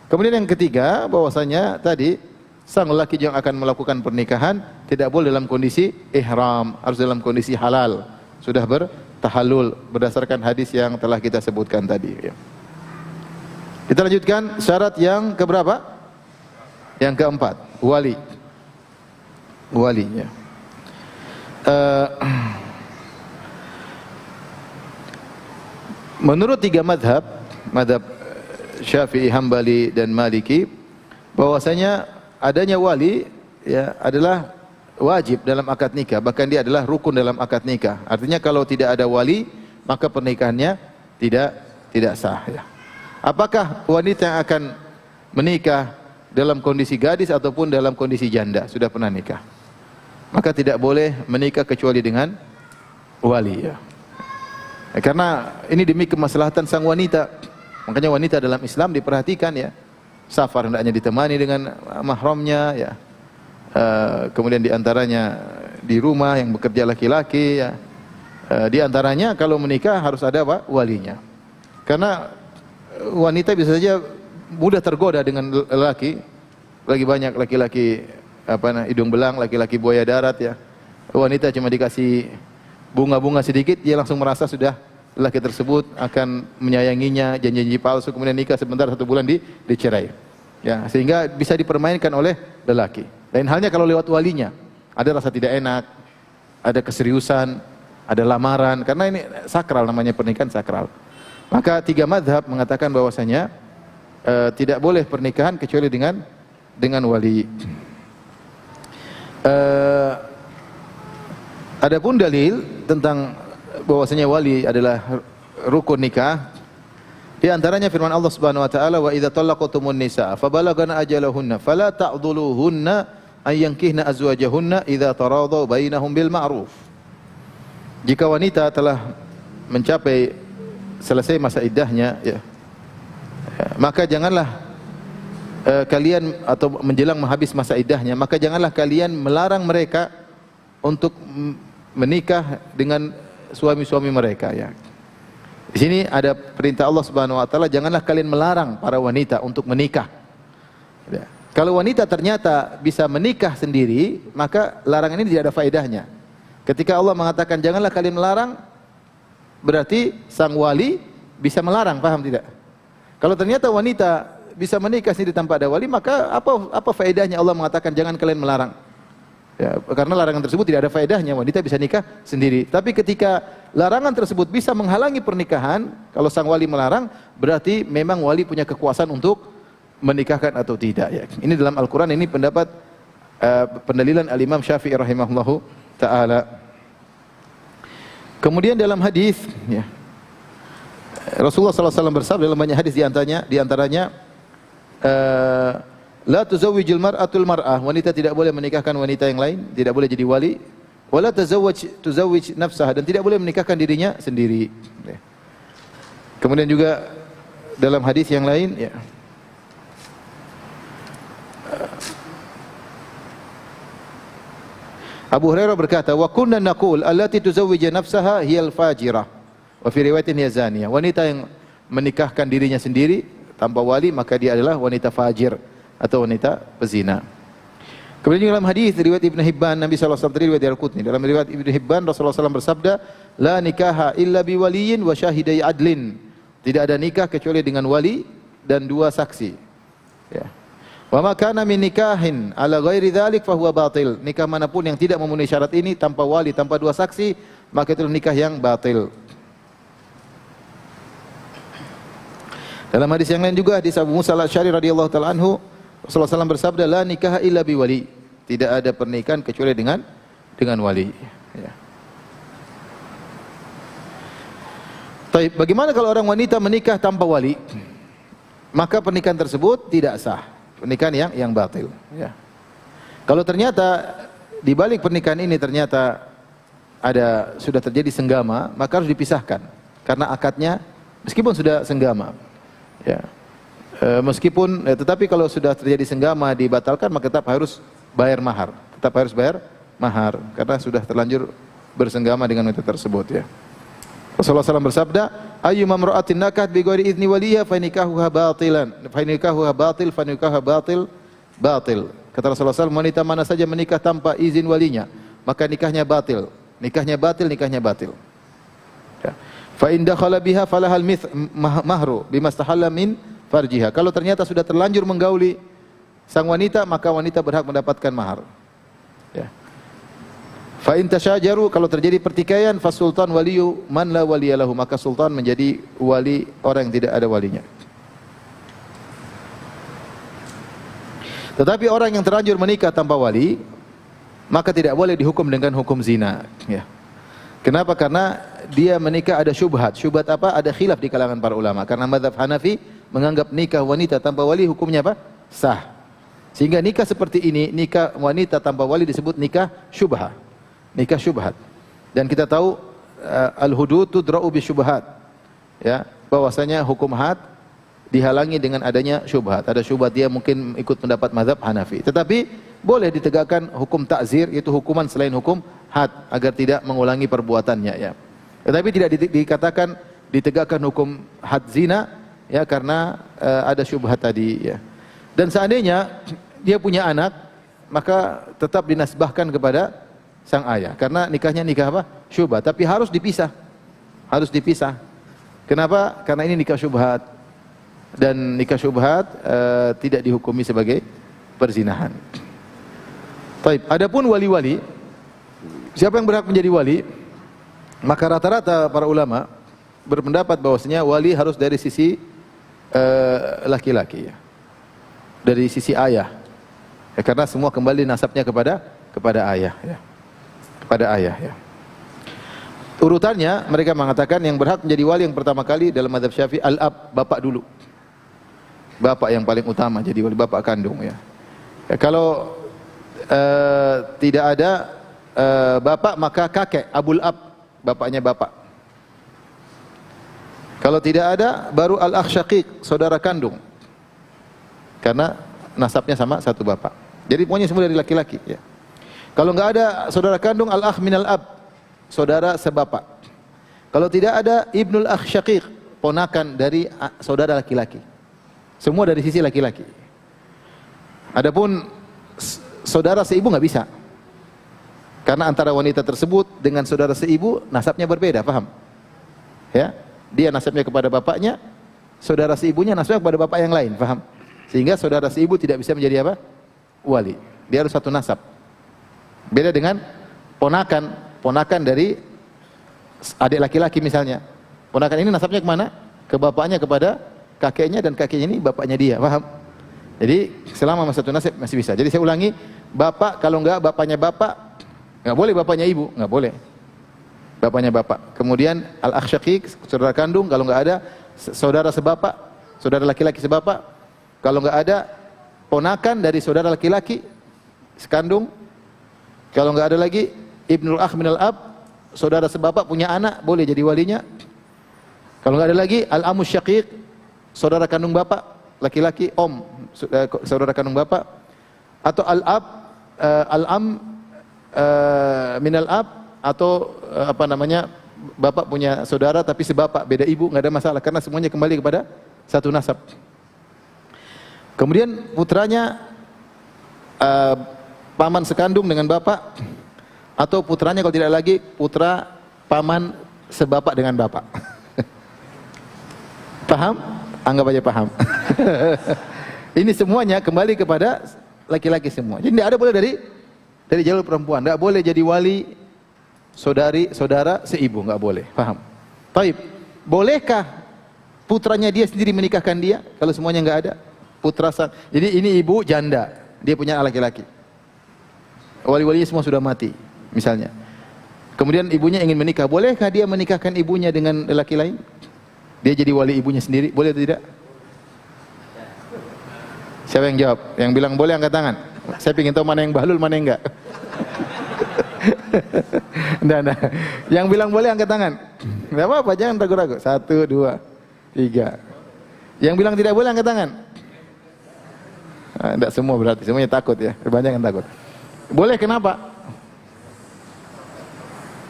Kemudian yang ketiga, bahwasanya tadi sang lelaki yang akan melakukan pernikahan tidak boleh dalam kondisi ihram, harus dalam kondisi halal, sudah bertahallul berdasarkan hadis yang telah kita sebutkan tadi, ya. Kita lanjutkan syarat yang keberapa? Yang keempat, wali. Walinya. Menurut 3 madhab Syafi'i, Hambali dan Maliki, bahwasanya adanya wali, ya, adalah wajib dalam akad nikah, bahkan dia adalah rukun dalam akad nikah. Artinya kalau tidak ada wali, maka pernikahannya tidak sah, ya. Apakah wanita yang akan menikah dalam kondisi gadis ataupun dalam kondisi janda, sudah pernah nikah, maka tidak boleh menikah kecuali dengan wali, ya. Karena ini demi kemaslahatan sang wanita. Makanya wanita dalam Islam diperhatikan, ya. Safar hendaknya ditemani dengan mahramnya, ya. Kemudian diantaranya di rumah yang bekerja laki-laki, ya. Diantaranya kalau menikah harus ada apa? Walinya. Karena wanita bisa saja mudah tergoda dengan lelaki. Lagi banyak laki-laki hidung belang, laki-laki buaya darat, ya. Wanita cuma dikasih bunga-bunga sedikit, dia langsung merasa sudah lelaki tersebut akan menyayanginya, janji-janji palsu, kemudian nikah sebentar 1 bulan dicerai. Ya, sehingga bisa dipermainkan oleh lelaki. Lain halnya kalau lewat walinya, ada rasa tidak enak, ada keseriusan, ada lamaran, karena ini sakral, namanya pernikahan sakral. Maka 3 madhab mengatakan bahwasanya tidak boleh pernikahan kecuali dengan wali. Adapun dalil tentang bahwasanya wali adalah rukun nikah, di antaranya firman Allah Subhanahu wa taala, wa idza talaqtumun nisaa fabalagna ajalahunna fala ta'dhuluhunna ay yankihna azwajahunna idza taradaw bainahum bil ma'ruf. Jika wanita telah mencapai selesai masa iddahnya, ya, maka janganlah kalian, atau menjelang habis masa iddahnya, maka janganlah kalian melarang mereka untuk menikah dengan suami-suami mereka, ya. Di sini ada perintah Allah Subhanahu wa taala, janganlah kalian melarang para wanita untuk menikah. Ya. Kalau wanita ternyata bisa menikah sendiri, maka larangan ini tidak ada faedahnya. Ketika Allah mengatakan janganlah kalian melarang, berarti sang wali bisa melarang, paham tidak? Kalau ternyata wanita bisa menikah sendiri tanpa ada wali, maka apa faedahnya Allah mengatakan jangan kalian melarang? Ya, karena larangan tersebut tidak ada faedahnya, wanita bisa nikah sendiri. Tapi ketika larangan tersebut bisa menghalangi pernikahan, kalau sang wali melarang, berarti memang wali punya kekuasaan untuk menikahkan atau tidak, ya. Ini dalam Al-Quran, ini pendapat pendalilan Al-Imam Syafi'i rahimahullahu taala. Kemudian dalam hadis ya, Rasulullah sallallahu alaihi wasallam bersabda dalam banyak hadis di antaranya la tuzawwijul mar'atul mar'ah, wanita tidak boleh menikahkan wanita yang lain, tidak boleh jadi wali. Wala tuzawwij nafsaha, dan tidak boleh menikahkan dirinya sendiri. Kemudian juga dalam hadis yang lain ya, Abu Hurairah berkata, "Wa kunna naqul allati tuzawwiju nafsaha hiyal fajirah." Wa fi riwayatin hiya zaniyah. Wanita yang menikahkan dirinya sendiri tanpa wali maka dia adalah wanita fajir atau wanita pezina. Kemudian dalam hadis riwayat Ibnu Hibban, Nabi sallallahu alaihi wasallam, riwayat Al-Qutni, dalam riwayat Ibnu Hibban Rasulullah SAW bersabda, "La nikaha illa biwaliyin wa syahidai adlin." Tidak ada nikah kecuali dengan wali dan dua saksi. Ya. Wa ma kana min nikahin ala ghairi dzalik fa huwa batil. Nikah manapun yang tidak memenuhi syarat ini, tanpa wali, tanpa dua saksi, maka itu nikah yang batil. Dalam hadis yang lain juga, hadis Abu Musa Al-Asy'ari radhiyallahu taala anhu, Rasulullah SAW bersabda, "La nikaha illa biwali." Tidak ada pernikahan kecuali dengan wali. Ya. Taib, bagaimana kalau orang wanita menikah tanpa wali? Maka pernikahan tersebut tidak sah, pernikahan yang batil. Ya. Kalau ternyata di balik pernikahan ini ternyata sudah terjadi senggama, maka harus dipisahkan karena akadnya meskipun sudah senggama. Ya. Tetapi kalau sudah terjadi senggama dibatalkan, maka tetap harus bayar mahar. Tetap harus bayar mahar karena sudah terlanjur bersenggama dengan wanita tersebut ya. Rasulullah SAW bersabda, "Ayyuma imra'atin nakat bi ghairi idzni waliha fa nikahuha batilan, fa nikahuha batil, fa nikahuha batil." Kata Rasulullah SAW, wanita mana saja menikah tanpa izin walinya, maka nikahnya batil. Nikahnya batil. Ya. Fa in dakhala biha falahal mahru bimastahalla min farjiha. Kalau ternyata sudah terlanjur menggauli sang wanita, maka wanita berhak mendapatkan mahar. Ya. Fa in tasyajaru, kalau terjadi pertikaian, fasultan waliyu man la waliyalahu, maka sultan menjadi wali orang yang tidak ada walinya. Tetapi orang yang terlanjur menikah tanpa wali, maka tidak boleh dihukum dengan hukum zina. Ya. Kenapa? Karena dia menikah ada syubhat. Syubhat apa? Ada khilaf di kalangan para ulama. Karena mazhab Hanafi menganggap nikah wanita tanpa wali hukumnya apa? Sah. Sehingga nikah seperti ini, nikah wanita tanpa wali disebut nikah syubhat. Nikah syubhat. Dan kita tahu al-hudud tudra'u bi syubhat. Ya, bahwasanya hukum had dihalangi dengan adanya syubhat. Ada syubhat dia mungkin ikut pendapat mazhab Hanafi. Tetapi boleh ditegakkan hukum ta'zir, itu hukuman selain hukum had agar tidak mengulangi perbuatannya ya. Tetapi tidak dikatakan ditegakkan hukum had zina ya karena ada syubhat tadi ya. Dan seandainya dia punya anak, maka tetap dinasbahkan kepada sang ayah karena nikahnya nikah apa? Syubhat, tapi harus dipisah. Harus dipisah. Kenapa? Karena ini nikah syubhat. Dan nikah syubhat tidak dihukumi sebagai perzinahan. Baik, adapun wali-wali, siapa yang berhak menjadi wali? Maka rata-rata para ulama berpendapat bahwasanya wali harus dari sisi laki-laki ya. Dari sisi ayah. Ya, karena semua kembali nasabnya kepada ayah ya. Kepada ayah ya. Urutannya mereka mengatakan yang berhak menjadi wali yang pertama kali dalam mazhab Syafi'i al-ab, bapak dulu. Bapak yang paling utama jadi wali, bapak kandung ya. Ya kalau tidak ada bapak maka kakek, abul ab, bapaknya bapak. Kalau tidak ada baru al-akh syaqiq, saudara kandung. Karena nasabnya sama satu bapak. Jadi pokoknya semua dari laki-laki ya. Kalau enggak ada saudara kandung, al-akh minal ab, saudara sebapak. Kalau tidak ada ibnul akh syaqiq, ponakan dari saudara laki-laki. Semua dari sisi laki-laki. Adapun saudara seibu enggak bisa. Karena antara wanita tersebut dengan saudara seibu nasabnya berbeda, paham? Ya, dia nasabnya kepada bapaknya, saudara seibunya nasabnya kepada bapak yang lain, paham? Sehingga saudara seibu tidak bisa menjadi apa? Wali. Dia harus satu nasab. Beda dengan ponakan dari adik laki-laki misalnya. Ponakan ini nasabnya kemana? Ke bapaknya, kepada kakeknya, dan kakeknya ini bapaknya dia, paham? Jadi selama masa satu nasab masih bisa. Jadi saya ulangi, bapak kalau enggak bapaknya bapak, enggak boleh bapaknya ibu, enggak boleh. Bapaknya bapak. Kemudian al-akh syaqiq, saudara kandung, kalau enggak ada saudara sebapak, saudara laki-laki sebapak. Kalau enggak ada ponakan dari saudara laki-laki sekandung. Kalau enggak ada lagi ibnul akh minal ab, saudara sebapak punya anak, boleh jadi walinya. Kalau enggak ada lagi al-amus syaqiq, saudara kandung bapak laki-laki, om, saudara kandung bapak, atau al-ab, al-am minal ab, atau apa namanya, bapak punya saudara tapi sebapak beda ibu, enggak ada masalah karena semuanya kembali kepada satu nasab. Kemudian putranya paman sekandung dengan bapak, atau putranya kalau tidak lagi putra paman sebapak dengan bapak. Paham? Anggap aja paham. Ini semuanya kembali kepada laki-laki semua. Jadi tidak ada boleh dari jalur perempuan. Tidak boleh jadi wali saudara seibu, nggak boleh. Paham? Taib. Bolehkah putranya dia sendiri menikahkan dia kalau semuanya nggak ada? Jadi ini ibu janda, dia punya anak laki-laki. Wali-walinya semua sudah mati, misalnya. Kemudian ibunya ingin menikah, bolehkah dia menikahkan ibunya dengan laki lain? Dia jadi wali ibunya sendiri, boleh atau tidak? Siapa yang jawab? Yang bilang boleh angkat tangan. Saya ingin tahu mana yang bahlul, mana yang enggak. Nah. Yang bilang boleh angkat tangan. Enggak apa-apa, jangan ragu-ragu. 1, 2, 3. Yang bilang tidak boleh angkat tangan. Enggak semua berarti, semuanya takut ya. Banyak yang takut. Boleh kenapa?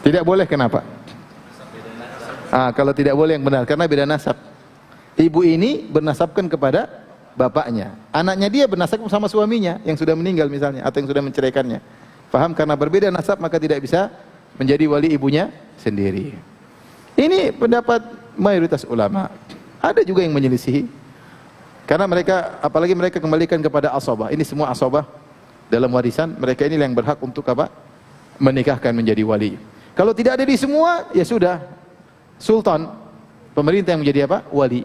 Tidak boleh kenapa? Kalau tidak boleh yang benar, karena beda nasab. Ibu ini bernasabkan kepada bapaknya. Anaknya dia bernasab sama suaminya yang sudah meninggal misalnya, atau yang sudah menceraikannya. Faham? Karena berbeda nasab maka tidak bisa menjadi wali ibunya sendiri. Ini pendapat mayoritas ulama. Ada juga yang menyelisihi. Karena mereka, apalagi mereka kembalikan kepada asabah. Ini semua asabah dalam warisan. Mereka ini yang berhak untuk apa? Menikahkan menjadi wali. Kalau tidak ada di semua, ya sudah. Sultan, pemerintah yang menjadi apa? Wali.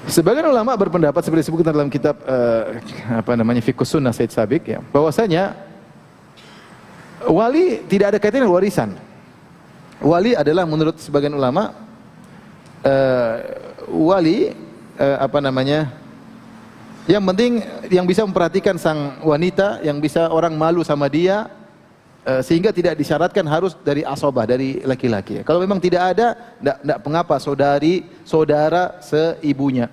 Sebagian ulama berpendapat seperti disebutkan dalam kitab Fiqhus Sunnah Said Sabiq ya, bahwasanya wali tidak ada kaitannya dengan warisan. Wali adalah menurut sebagian ulama wali yang penting yang bisa memperhatikan sang wanita, yang bisa orang malu sama dia, sehingga tidak disyaratkan harus dari asabah, dari laki-laki. Kalau memang tidak ada, tidak mengapa saudara seibunya.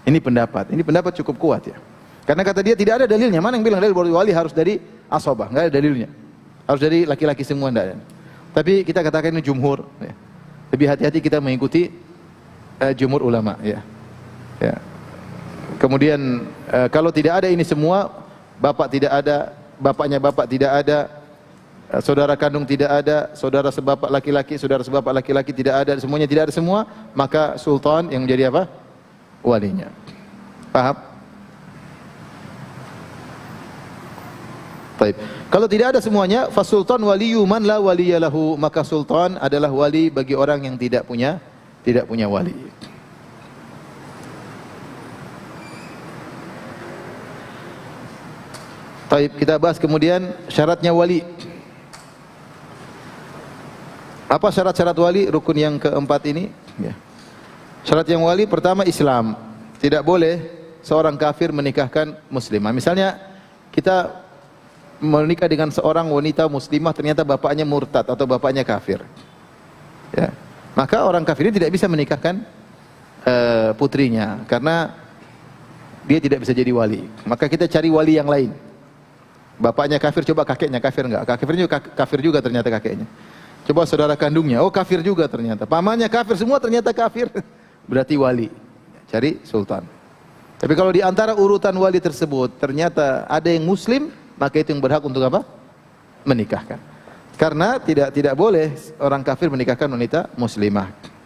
Ini pendapat cukup kuat ya. Karena kata dia tidak ada dalilnya. Mana yang bilang dalil bahwa wali harus dari asabah? Enggak ada dalilnya. Harus dari laki-laki semua, tidak ada. Tapi kita katakan ini jumhur. Ya. Lebih hati-hati kita mengikuti jumhur ulama. Ya. Ya. Kemudian kalau tidak ada ini semua, bapak tidak ada, bapaknya bapak tidak ada, saudara kandung tidak ada, saudara sebapak laki-laki, saudara sebapak laki-laki tidak ada, semuanya tidak ada semua, maka sultan yang menjadi apa? Walinya. Paham? Baik. Kalau tidak ada semuanya, fasultan waliyu man la waliyalahu, maka sultan adalah wali bagi orang yang tidak punya wali. Baik, kita bahas kemudian syaratnya wali. Apa syarat-syarat wali? Rukun yang keempat ini. Ya. Syarat yang wali pertama Islam. Tidak boleh seorang kafir menikahkan muslimah. Misalnya kita menikah dengan seorang wanita muslimah, ternyata bapaknya murtad atau bapaknya kafir. Ya. Maka orang kafir ini tidak bisa menikahkan putrinya karena dia tidak bisa jadi wali. Maka kita cari wali yang lain. Bapaknya kafir, coba kakeknya kafir enggak? Kafir juga ternyata kakeknya. Coba saudara kandungnya, oh kafir juga ternyata. Pamannya kafir, semua ternyata kafir. Berarti wali. Cari sultan. Tapi kalau di antara urutan wali tersebut ternyata ada yang muslim, maka itu yang berhak untuk apa? Menikahkan. Karena tidak boleh orang kafir menikahkan wanita muslimah.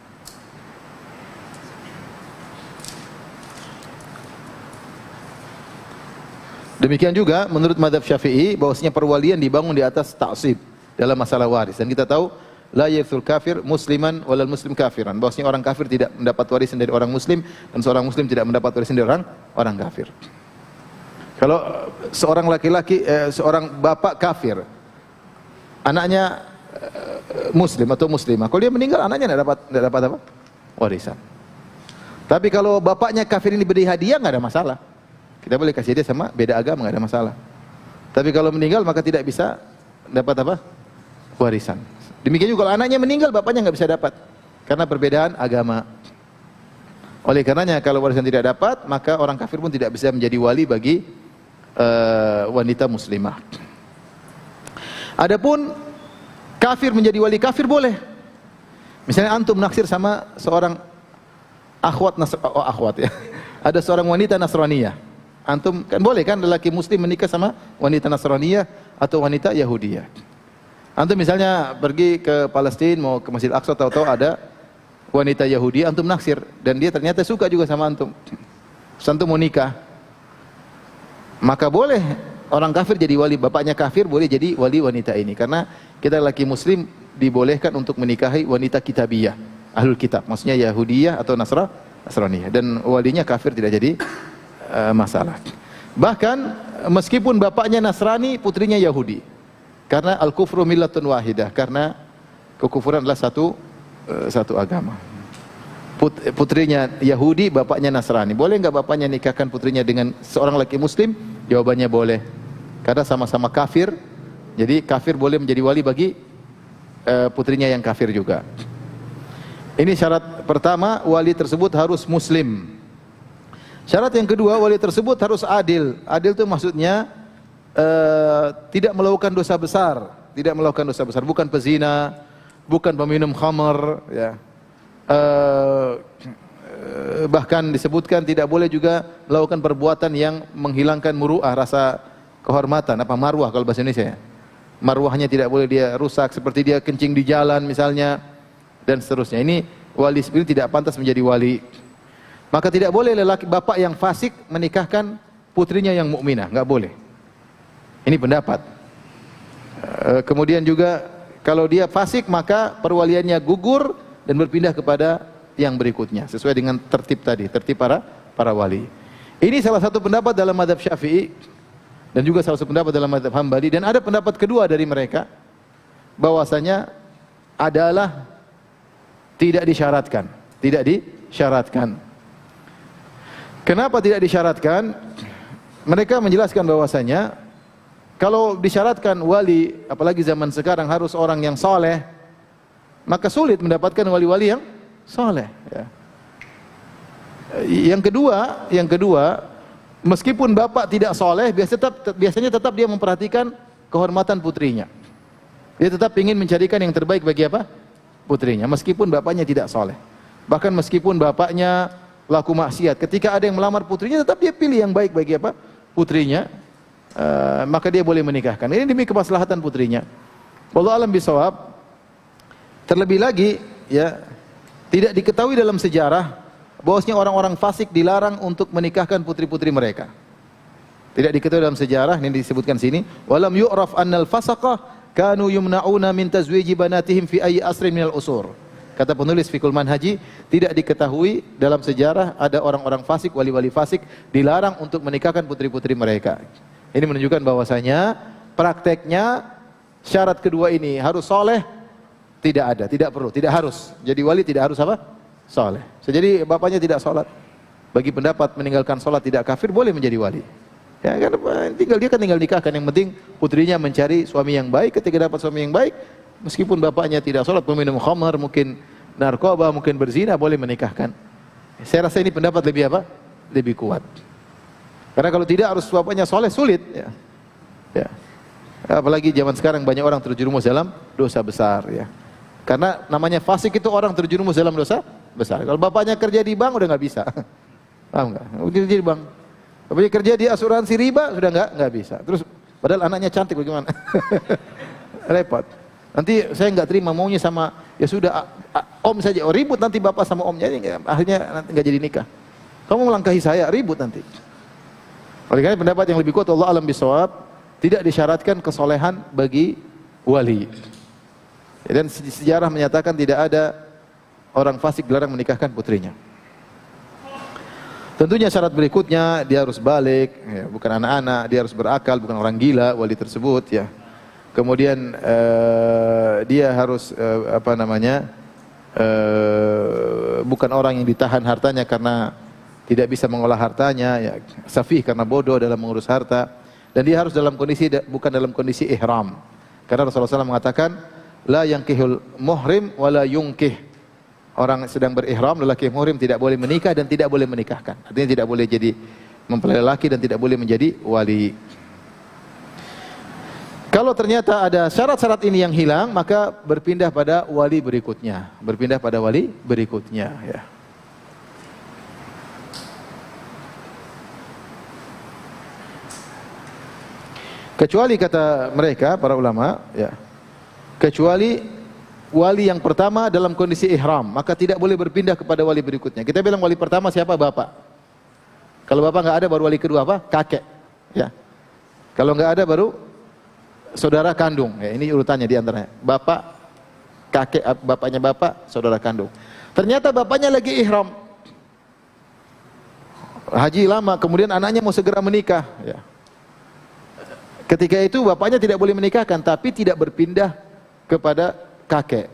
Demikian juga menurut mazhab Syafi'i bahwasanya perwalian dibangun di atas ta'sib dalam masalah waris. Dan kita tahu la yarithul kafir musliman walal muslim kafiran. Bahwasanya orang kafir tidak mendapat warisan dari orang muslim dan seorang muslim tidak mendapat warisan dari orang kafir. Kalau seorang laki-laki seorang bapak kafir, anaknya muslim atau muslimah, kalau dia meninggal anaknya tidak dapat apa? Warisan. Tapi kalau bapaknya kafir ini beri hadiah nggak ada masalah. Kita boleh kasih dia sama beda agama nggak ada masalah. Tapi kalau meninggal maka tidak bisa dapat apa? Warisan. Demikian juga kalau anaknya meninggal bapaknya nggak bisa dapat karena perbedaan agama. Oleh karenanya kalau warisan tidak dapat maka orang kafir pun tidak bisa menjadi wali bagi wanita muslimah. Adapun kafir menjadi wali kafir boleh. Misalnya antum naksir sama seorang akhwat ya. Ada seorang wanita Nasraniyah. Antum kan boleh kan lelaki muslim menikah sama wanita Nasraniyah atau wanita Yahudiyah. Antum misalnya pergi ke Palestina mau ke Masjid Aqsa, tahu-tahu ada wanita Yahudi, antum naksir dan dia ternyata suka juga sama antum. Antum mau nikah. Maka boleh orang kafir jadi wali, bapaknya kafir boleh jadi wali wanita ini karena kita lelaki muslim dibolehkan untuk menikahi wanita kitabiyah, ahlul kitab, maksudnya Yahudiyah atau Nasraniyah, dan walinya kafir tidak jadi masalah. Bahkan meskipun bapaknya Nasrani, putrinya Yahudi, karena al-kufru millatun wahidah, karena kekufuran adalah satu agama. Putrinya Yahudi, bapaknya Nasrani. Boleh enggak bapaknya nikahkan putrinya dengan seorang laki muslim? Jawabannya boleh. Karena sama-sama kafir. Jadi kafir boleh menjadi wali bagi putrinya yang kafir juga. Ini syarat pertama, wali tersebut harus muslim. Syarat yang kedua, wali tersebut harus adil. Adil itu maksudnya tidak melakukan dosa besar, tidak melakukan dosa besar, bukan pezina, bukan peminum khamar, ya. Bahkan disebutkan tidak boleh juga melakukan perbuatan yang menghilangkan muru'ah, rasa kehormatan, apa marwah kalau bahasa Indonesia ya. Marwahnya tidak boleh dia rusak, seperti dia kencing di jalan misalnya dan seterusnya. Ini wali seperti tidak pantas menjadi wali. Maka tidak boleh lelaki bapak yang fasik menikahkan putrinya yang mukminah, enggak boleh. Ini pendapat. Kemudian juga kalau dia fasik maka perwaliannya gugur dan berpindah kepada yang berikutnya sesuai dengan tertib tadi, tertib para wali. Ini salah satu pendapat dalam mazhab Syafi'i dan juga salah satu pendapat dalam mazhab Hambali, dan ada pendapat kedua dari mereka bahwasanya adalah tidak disyaratkan, tidak disyaratkan. Kenapa tidak disyaratkan? Mereka menjelaskan bahwasanya kalau disyaratkan wali, apalagi zaman sekarang harus orang yang saleh, maka sulit mendapatkan wali-wali yang saleh. Ya. Yang kedua, meskipun bapak tidak saleh, biasanya tetap dia memperhatikan kehormatan putrinya. Dia tetap ingin mencarikan yang terbaik bagi apa? Putrinya, meskipun bapaknya tidak saleh. Bahkan meskipun bapaknya laku maksiat, ketika ada yang melamar putrinya, tetap dia pilih yang baik bagi apa? Putrinya. Maka dia boleh menikahkan. Ini demi kemaslahatan putrinya. Wallahu a'lam bishawab. Terlebih lagi, ya, tidak diketahui dalam sejarah bahwasanya orang-orang fasik dilarang untuk menikahkan putri-putri mereka. Tidak diketahui dalam sejarah, ini disebutkan sini, walam yu'raf annal fasaqah kanu yumna'una min tazwiji banatihim fi ayyi asrin minal usur. Kata penulis Fiqhul Manhaji, tidak diketahui dalam sejarah ada orang-orang fasik, wali-wali fasik dilarang untuk menikahkan putri-putri mereka. Ini menunjukkan bahwasanya prakteknya syarat kedua ini harus soleh, tidak ada, tidak perlu, tidak harus. Jadi wali tidak harus apa? Soleh. Jadi bapaknya tidak sholat. Bagi pendapat meninggalkan sholat tidak kafir, boleh menjadi wali. Ya kan, tinggal nikahkan. Yang penting putrinya mencari suami yang baik. Ketika dapat suami yang baik, meskipun bapaknya tidak sholat, peminum khamar, mungkin narkoba, mungkin berzina, boleh menikahkan. Saya rasa ini pendapat lebih apa? Lebih kuat. Karena kalau tidak harus bapaknya soleh, sulit. Ya. Ya. Apalagi zaman sekarang banyak orang terjerumus dalam dosa besar. Ya. Karena namanya fasik itu orang terjerumus dalam dosa besar. Kalau bapaknya kerja di bank udah nggak bisa. Paham nggak? Kerja di bank. Bapaknya kerja di asuransi riba sudah nggak bisa. Terus padahal anaknya cantik bagaimana? Repot. Nanti saya nggak terima, maunya sama ya sudah om saja. Oh, ribut nanti bapak sama omnya, akhirnya nanti nggak jadi nikah. Kamu melangkahi saya, ribut nanti. Oleh karena pendapat yang lebih kuat, Allah alam bisawab, tidak disyaratkan kesolehan bagi wali. Dan sejarah menyatakan tidak ada orang fasik dilarang menikahkan putrinya. Tentunya syarat berikutnya dia harus balik, ya, bukan anak-anak, dia harus berakal, bukan orang gila wali tersebut, ya. Kemudian dia harus bukan orang yang ditahan hartanya karena tidak bisa mengolah hartanya, ya, safih karena bodoh dalam mengurus harta, dan dia harus dalam kondisi bukan dalam kondisi ihram. Karena Rasulullah SAW mengatakan, la yankihul muhrim wala yunkih. Orang sedang berihram, lelaki muhrim tidak boleh menikah dan tidak boleh menikahkan. Artinya tidak boleh jadi mempelai lelaki dan tidak boleh menjadi wali. Kalau ternyata ada syarat-syarat ini yang hilang, maka berpindah pada wali berikutnya. Berpindah pada wali berikutnya, ya. Kecuali kata mereka para ulama, ya, kecuali wali yang pertama dalam kondisi ihram, maka tidak boleh berpindah kepada wali berikutnya. Kita bilang wali pertama siapa? Bapak. Kalau bapak nggak ada, baru wali kedua apa? Kakek. Ya. Kalau nggak ada, baru saudara kandung. Ya, ini urutannya di antaranya. Bapak, kakek, bapaknya bapak, saudara kandung. Ternyata bapaknya lagi ihram, haji lama, kemudian anaknya mau segera menikah. Ya. Ketika itu bapaknya tidak boleh menikahkan, tapi tidak berpindah kepada kakek.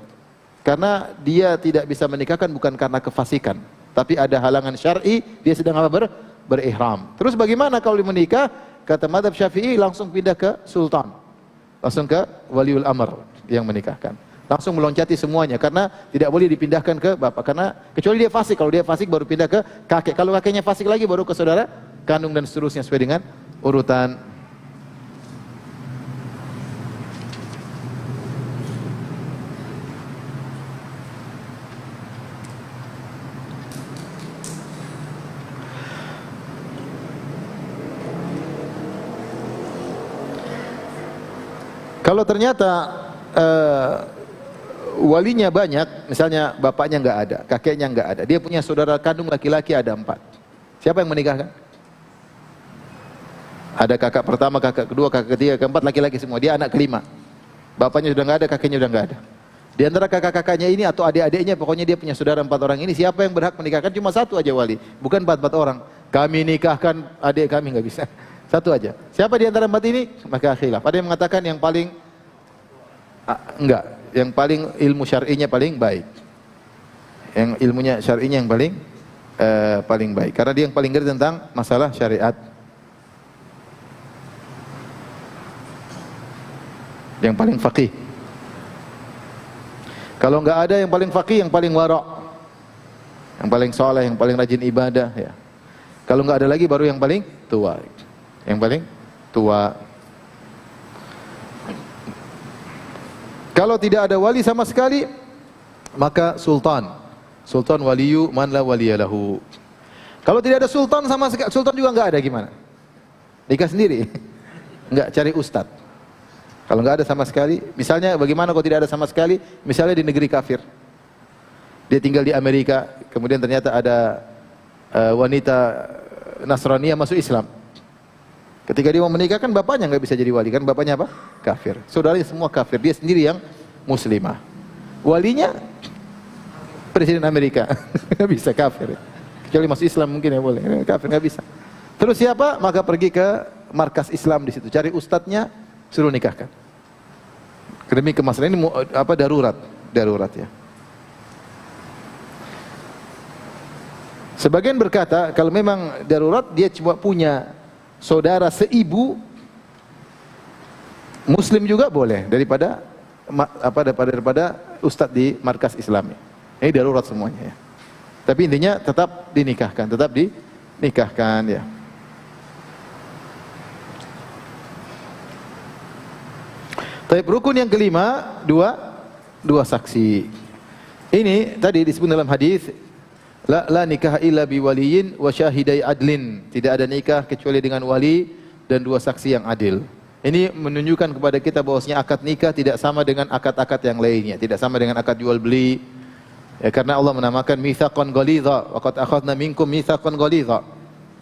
Karena dia tidak bisa menikahkan bukan karena kefasikan, tapi ada halangan syar'i, dia sedang apa? Berihram. Terus bagaimana kalau menikah? Kata mazhab Syafi'i langsung pindah ke sultan. Langsung ke waliul amr yang menikahkan. Langsung meloncati semuanya karena tidak boleh dipindahkan ke bapak, karena kecuali dia fasik. Kalau dia fasik baru pindah ke kakek. Kalau kakeknya fasik lagi baru ke saudara kandung dan seterusnya sesuai dengan urutan. Kalau ternyata walinya banyak, misalnya bapaknya nggak ada, kakeknya nggak ada, dia punya saudara kandung laki-laki ada 4. Siapa yang menikahkan? Ada kakak pertama, kakak kedua, kakak ketiga, keempat, laki-laki semua. Dia anak kelima. Bapaknya sudah nggak ada, kakeknya sudah nggak ada. Di antara kakak-kakaknya ini atau adik-adiknya, pokoknya dia punya saudara 4 orang ini. Siapa yang berhak menikahkan? Cuma 1 aja wali, bukan 4 orang. Kami nikahkan adik kami, nggak bisa. 1 aja. Siapa di antara 4 ini? Maka khilaf. Ada yang mengatakan yang paling enggak, yang paling ilmu syar'inya paling baik. Yang ilmunya syar'inya yang paling baik. Karena dia yang paling ngerti tentang masalah syariat. Yang paling faqih. Kalau enggak ada yang paling faqih, yang paling wara', yang paling soleh, yang paling rajin ibadah, ya. Kalau enggak ada lagi baru yang paling tua. Yang paling tua. Kalau tidak ada wali sama sekali, maka sultan. Sultan waliyu man la waliyalahu. Kalau tidak ada sultan sama sekali, sultan juga enggak ada, gimana? Nikah sendiri? Enggak, cari ustad. Kalau enggak ada sama sekali, misalnya bagaimana kalau tidak ada sama sekali? Misalnya di negeri kafir. Dia tinggal di Amerika, kemudian ternyata ada wanita Nasraniyah masuk Islam. Ketika dia mau menikah, kan bapaknya nggak bisa jadi wali, kan bapaknya apa? Kafir. Saudaranya semua kafir, dia sendiri yang muslimah. Walinya presiden Amerika, nggak bisa, kafir. Kecuali masuk Islam mungkin ya boleh, kafir nggak bisa. Terus siapa? Maka pergi ke markas Islam di situ, cari ustadznya, suruh nikahkan. Demi kemaslahan ini apa, darurat ya. Sebagian berkata kalau memang darurat, dia cuma punya saudara seibu muslim juga boleh, daripada ustadz di markas Islam. Ini darurat semuanya ya. Tapi intinya tetap dinikahkan, ya. Tapi rukun yang kelima, dua saksi. Ini tadi disebut dalam hadis, la nikah illa bi waliyin wa syahidai adlin. Tidak ada nikah kecuali dengan wali dan 2 saksi yang adil. Ini menunjukkan kepada kita bahwasanya akad nikah tidak sama dengan akad-akad yang lainnya, tidak sama dengan akad jual beli. Ya, karena Allah menamakan mitsaqan ghalidha, wa qad akhadna minkum mitsaqan ghalidha.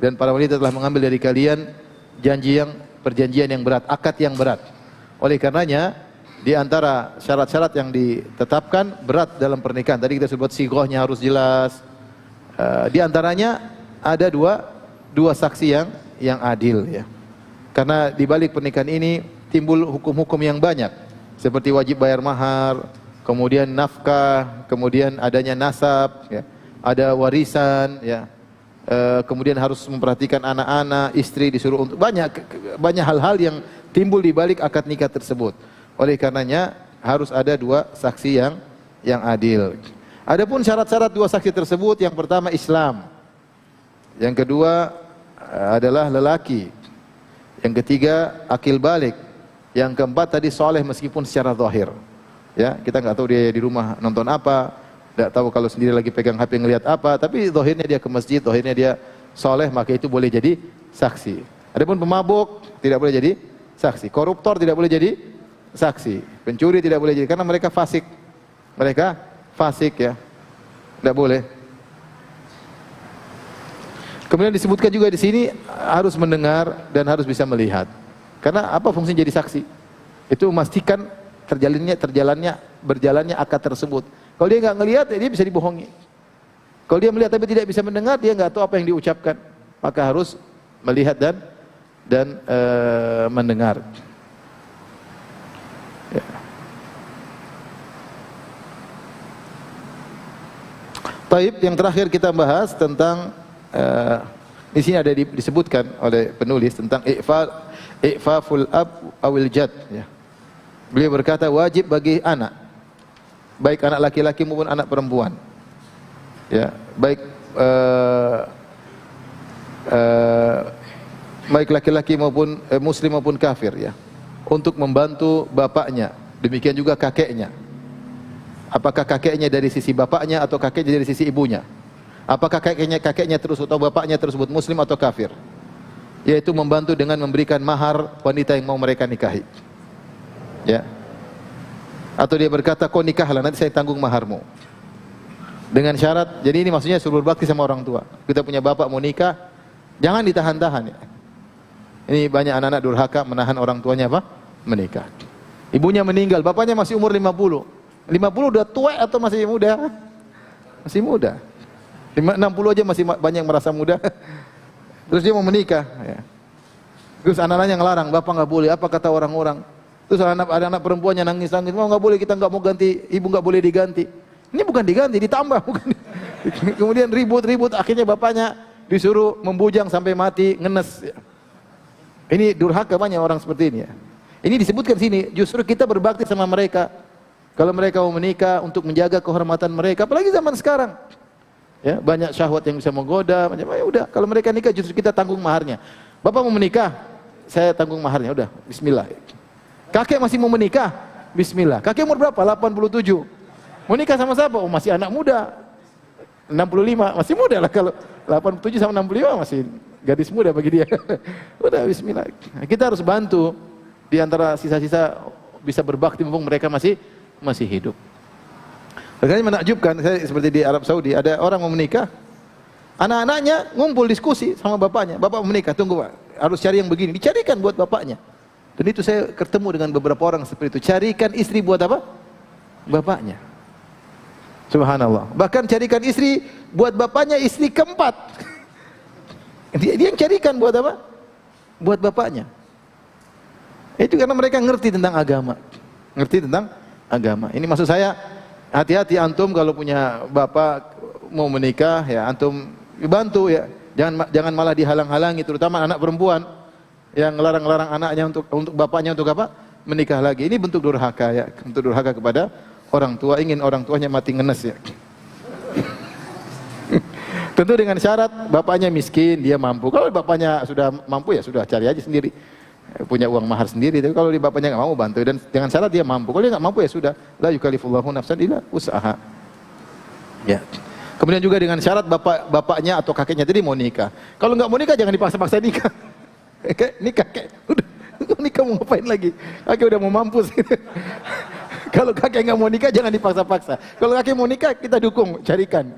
Dan para wanita telah mengambil dari kalian perjanjian yang berat, akad yang berat. Oleh karenanya di antara syarat-syarat yang ditetapkan berat dalam pernikahan. Tadi kita sebut sighahnya harus jelas. Di antaranya ada dua saksi yang adil ya. Karena di balik pernikahan ini timbul hukum-hukum yang banyak seperti wajib bayar mahar, kemudian nafkah, kemudian adanya nasab, ya. Ada warisan, ya. Kemudian harus memperhatikan anak-anak, istri disuruh untuk banyak hal-hal yang timbul di balik akad nikah tersebut. Oleh karenanya harus ada dua saksi yang adil. Adapun syarat-syarat dua saksi tersebut, yang pertama Islam, yang kedua adalah lelaki, yang ketiga akil balik, yang keempat tadi soleh meskipun secara zahir. Ya, kita nggak tahu dia di rumah nonton apa, nggak tahu kalau sendiri lagi pegang HP ngelihat apa, tapi zahirnya dia ke masjid, zahirnya dia soleh, maka itu boleh jadi saksi. Adapun pemabuk tidak boleh jadi saksi, koruptor tidak boleh jadi saksi, pencuri tidak boleh jadi, karena mereka fasik. Mereka fasik ya, tidak boleh. Kemudian disebutkan juga di sini harus mendengar dan harus bisa melihat. Karena apa fungsinya jadi saksi? Itu memastikan berjalannya akad tersebut. Kalau dia nggak ngelihat, dia bisa dibohongi. Kalau dia melihat tapi tidak bisa mendengar, dia nggak tahu apa yang diucapkan. Maka harus melihat dan mendengar. Ya. Taib, yang terakhir kita bahas tentang di sini ada disebutkan oleh penulis tentang i'faful ab awil jad. Ya. Beliau berkata wajib bagi anak, baik anak laki-laki maupun anak perempuan, ya, baik laki-laki maupun muslim maupun kafir, ya, untuk membantu bapaknya, demikian juga kakeknya. Apakah kakeknya dari sisi bapaknya atau kakeknya dari sisi ibunya? Apakah kakeknya terus atau bapaknya tersebut muslim atau kafir? Yaitu membantu dengan memberikan mahar wanita yang mau mereka nikahi. Ya. Atau dia berkata, kau nikahlah, nanti saya tanggung maharmu. Dengan syarat, jadi ini maksudnya suruh berbakti sama orang tua. Kita punya bapak mau nikah, jangan ditahan-tahan. Ya. Ini banyak anak-anak durhaka menahan orang tuanya apa? Menikah. Ibunya meninggal, bapaknya masih umur 50. 50 udah tua atau masih muda? Masih muda. 60 aja masih banyak yang merasa muda. Terus dia mau menikah. Ya. Terus anak-anaknya ngelarang, bapak nggak boleh. Apa kata orang-orang? Terus ada anak perempuannya nangis-nangis, mau nggak boleh, kita nggak mau ganti, ibu nggak boleh diganti. Ini bukan diganti, ditambah. Bukan. Kemudian ribut-ribut, akhirnya bapaknya disuruh membujang sampai mati, ngenes. Ya. Ini durhaka banyak orang seperti ini. Ya. Ini disebutkan sini, justru kita berbakti sama mereka. Kalau mereka mau menikah untuk menjaga kehormatan mereka, apalagi zaman sekarang. Ya, banyak syahwat yang bisa menggoda, ya udah, kalau mereka nikah justru kita tanggung maharnya. Bapak mau menikah, saya tanggung maharnya, udah, bismillah. Kakek masih mau menikah, bismillah. Kakek umur berapa? 87. Mau nikah sama siapa? Oh, masih anak muda. 65, masih muda lah, kalau 87 sama 65 masih gadis muda bagi dia. Udah, bismillah. Kita harus bantu di antara sisa-sisa bisa berbakti mumpung mereka masih hidup. Makanya menakjubkan, saya seperti di Arab Saudi, ada orang mau menikah, anak-anaknya ngumpul diskusi sama bapaknya. Bapak mau menikah, tunggu Pak, harus cari yang begini, dicarikan buat bapaknya. Dan itu saya ketemu dengan beberapa orang seperti itu, carikan istri buat apa? Bapaknya. Subhanallah. Bahkan carikan istri buat bapaknya, istri keempat. Dia yang carikan buat apa? Buat bapaknya. Itu karena mereka ngerti tentang agama. Ngerti tentang agama. Ini maksud saya, hati-hati antum kalau punya bapak mau menikah, ya antum bantu ya. Jangan malah dihalang-halangi, terutama anak perempuan yang ngelarang-larang anaknya untuk bapaknya untuk apa? Menikah lagi. Ini bentuk durhaka ya, bentuk durhaka kepada orang tua, ingin orang tuanya mati ngenes ya. Tentu dengan syarat bapaknya miskin, dia mampu. Kalau bapaknya sudah mampu ya sudah, cari aja sendiri. Punya uang mahar sendiri, tapi kalau bapaknya nggak mau, bantu, dan dengan syarat dia mampu. Kalau dia nggak mampu ya sudah, la yukallifullahu nafsan illa usaha. Ya. Kemudian juga dengan syarat bapaknya atau kakeknya tadi mau nikah. Kalau nggak mau nikah jangan dipaksa-paksa nikah. Ini kakek udah nikah mau ngapain lagi? Kakek udah mau mampus. Kalau kakek nggak mau nikah jangan dipaksa-paksa. Kalau kakek mau nikah kita dukung, carikan.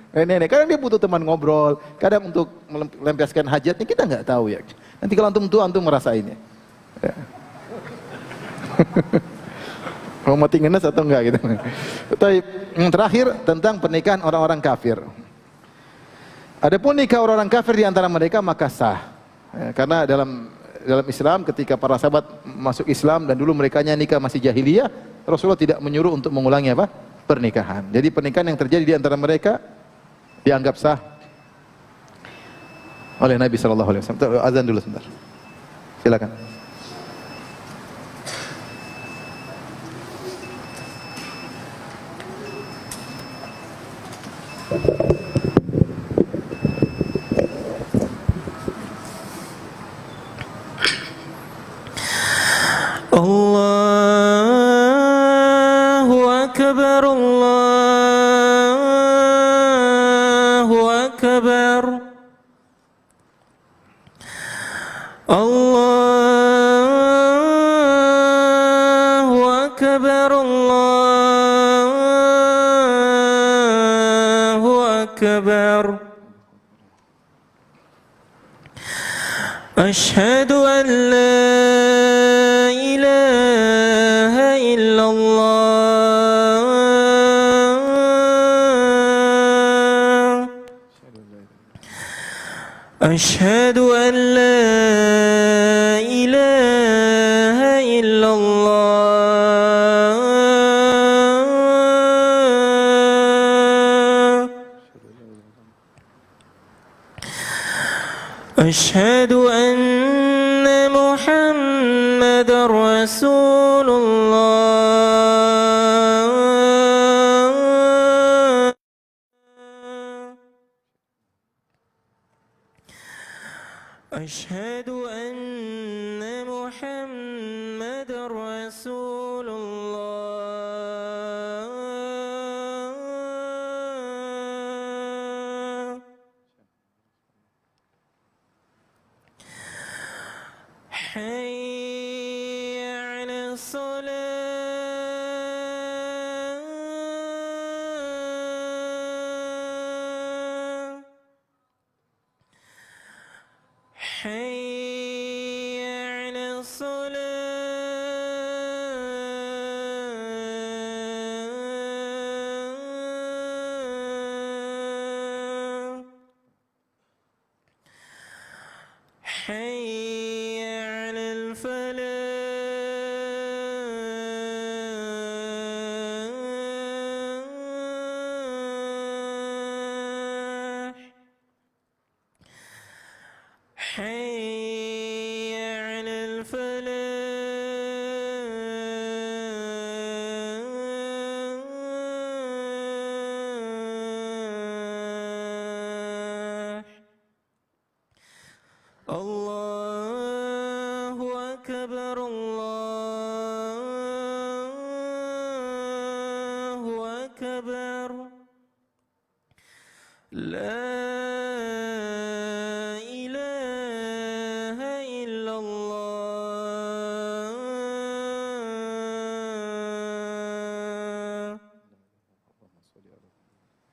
Nenek, kadang dia butuh teman ngobrol, kadang untuk melampiaskan hajatnya kita nggak tahu ya. Nanti kalau antum tua antum merasainnya. Ya. Mau mati ngenes atau enggak gitu. Tapi yang terakhir tentang pernikahan orang-orang kafir. Adapun nikah orang-orang kafir di antara mereka maka sah. Ya, karena dalam Islam ketika para sahabat masuk Islam dan dulu merekanya nikah masih jahiliyah, Rasulullah tidak menyuruh untuk mengulangi apa? Pernikahan. Jadi pernikahan yang terjadi di antara mereka dianggap sah oleh Nabi sallallahu alaihi wasallam. Azan dulu sebentar. Silakan. Allahu Akbar, Allahu Akbar, Allahu Akbar, Allahu Akbar. Asyhadu an la ilaha illallah. Asyhadu an la ilaha illallah. Asyhadu anna Muhammadar Rasulullah. Asyhadu anna Muhammadar Rasulullah. حي على الصلاة. حي على الصلاة. حي على الفلاح. حي على الفلاح. Allahu Akbar, Allahu Akbar. La ilaha illallah.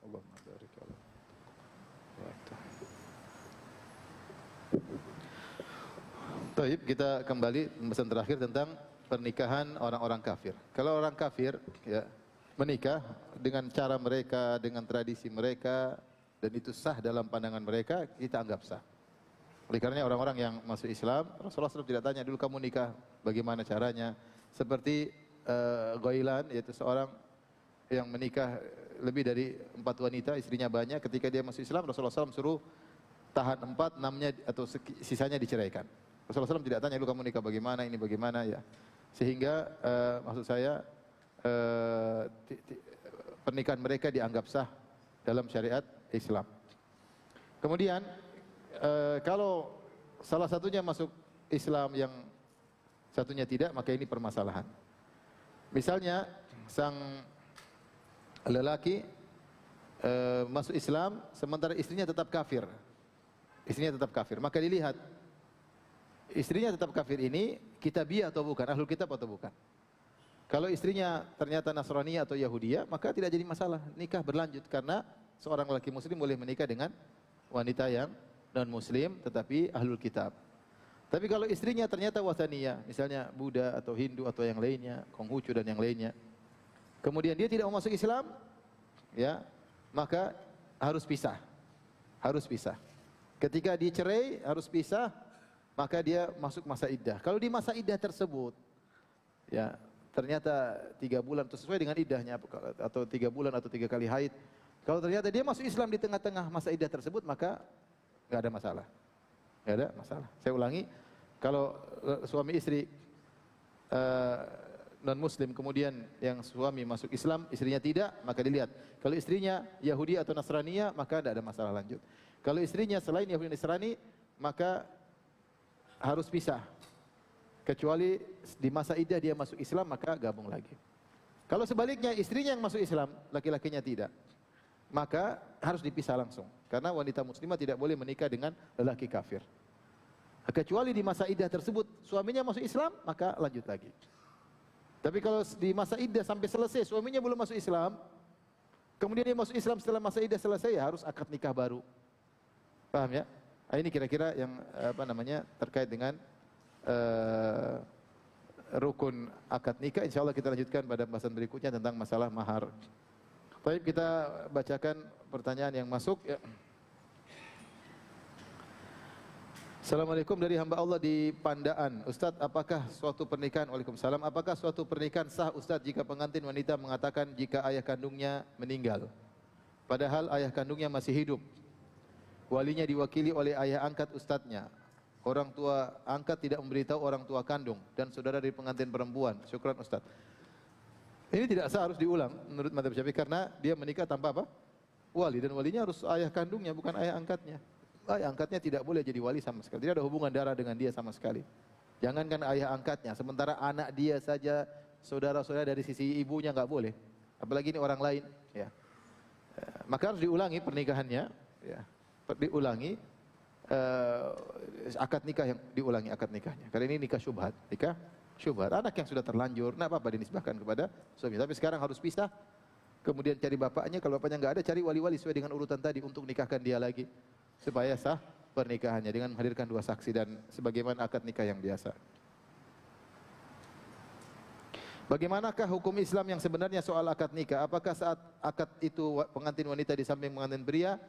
Allahumma barik ala. Baik, kita kembali pembahasan terakhir tentang pernikahan orang-orang kafir. Kalau orang kafir ya menikah dengan cara mereka, dengan tradisi mereka dan itu sah dalam pandangan mereka, kita anggap sah. Oleh karenanya orang-orang yang masuk Islam, Rasulullah SAW tidak tanya dulu kamu nikah bagaimana caranya. Seperti Ghailan, yaitu seorang yang menikah lebih dari 4 wanita, istrinya banyak. Ketika dia masuk Islam, Rasulullah SAW suruh tahan 4, 6-nya atau sisanya diceraikan. Rasulullah SAW tidak tanya dulu kamu nikah bagaimana, ini bagaimana ya. Sehingga maksud saya pernikahan mereka dianggap sah dalam syariat Islam. Kemudian kalau salah satunya masuk Islam yang satunya tidak, maka ini permasalahan. Misalnya sang lelaki masuk Islam sementara istrinya tetap kafir. Istrinya tetap kafir, maka dilihat istrinya tetap kafir ini kitabiah atau bukan, ahlul kitab atau bukan. Kalau istrinya ternyata Nasrani atau Yahudiyah, maka tidak jadi masalah, nikah berlanjut karena seorang lelaki muslim boleh menikah dengan wanita yang non muslim tetapi ahlul kitab. Tapi kalau istrinya ternyata wasaniyah, misalnya Buddha atau Hindu atau yang lainnya, Konghucu dan yang lainnya, kemudian dia tidak mau masuk Islam, ya, maka harus pisah. Harus pisah. Ketika dicerai harus pisah, maka dia masuk masa iddah. Kalau di masa iddah tersebut, ya, ternyata 3 bulan atau sesuai dengan iddahnya, atau 3 bulan atau 3 kali haid. Kalau ternyata dia masuk Islam di tengah-tengah masa iddah tersebut, maka nggak ada masalah. Nggak ada masalah. Saya ulangi, kalau suami istri non Muslim kemudian yang suami masuk Islam, istrinya tidak, maka dilihat. Kalau istrinya Yahudi atau Nasrania, maka tidak ada masalah, lanjut. Kalau istrinya selain Yahudi dan Nasrani, maka harus pisah. Kecuali di masa iddah dia masuk Islam, maka gabung lagi. Kalau sebaliknya istrinya yang masuk Islam, laki-lakinya tidak, maka harus dipisah langsung. Karena wanita muslimah tidak boleh menikah dengan lelaki kafir. Kecuali di masa iddah tersebut suaminya masuk Islam, maka lanjut lagi. Tapi kalau di masa iddah sampai selesai suaminya belum masuk Islam, kemudian dia masuk Islam setelah masa iddah selesai, ya harus akad nikah baru. Paham ya? Nah, ini kira-kira yang terkait dengan rukun akad nikah. Insyaallah kita lanjutkan pada pembahasan berikutnya tentang masalah mahar. Baik, kita bacakan pertanyaan yang masuk, ya. Assalamualaikum, dari hamba Allah di Pandaan. Ustadz, apakah suatu pernikahan, waalaikumsalam, apakah suatu pernikahan sah Ustadz jika pengantin wanita mengatakan jika ayah kandungnya meninggal, padahal ayah kandungnya masih hidup? Walinya diwakili oleh ayah angkat ustadznya. Orang tua angkat tidak memberitahu orang tua kandung dan saudara dari pengantin perempuan. Syukran Ustadz. Ini tidak sah, harus diulang menurut mazhab Syafi'i karena dia menikah tanpa apa? Wali, dan walinya harus ayah kandungnya, bukan ayah angkatnya. Ayah angkatnya tidak boleh jadi wali sama sekali. Tidak ada hubungan darah dengan dia sama sekali. Jangankan ayah angkatnya, sementara anak dia saja, saudara-saudara dari sisi ibunya nggak boleh. Apalagi ini orang lain. Ya. Maka harus diulangi pernikahannya. Ya. Diulangi akad nikah, yang diulangi akad nikahnya. Karena ini nikah syubhat. Nikah syubhat. Anak yang sudah terlanjur, nah apa dinisbahkan kepada suami. Tapi sekarang harus pisah. Kemudian cari bapaknya. Kalau bapaknya nggak ada, cari wali-wali sesuai dengan urutan tadi untuk nikahkan dia lagi. Supaya sah pernikahannya dengan menghadirkan 2 saksi dan sebagaimana akad nikah yang biasa. Bagaimanakah hukum Islam yang sebenarnya soal akad nikah? Apakah saat akad itu pengantin wanita di samping pengantin pria,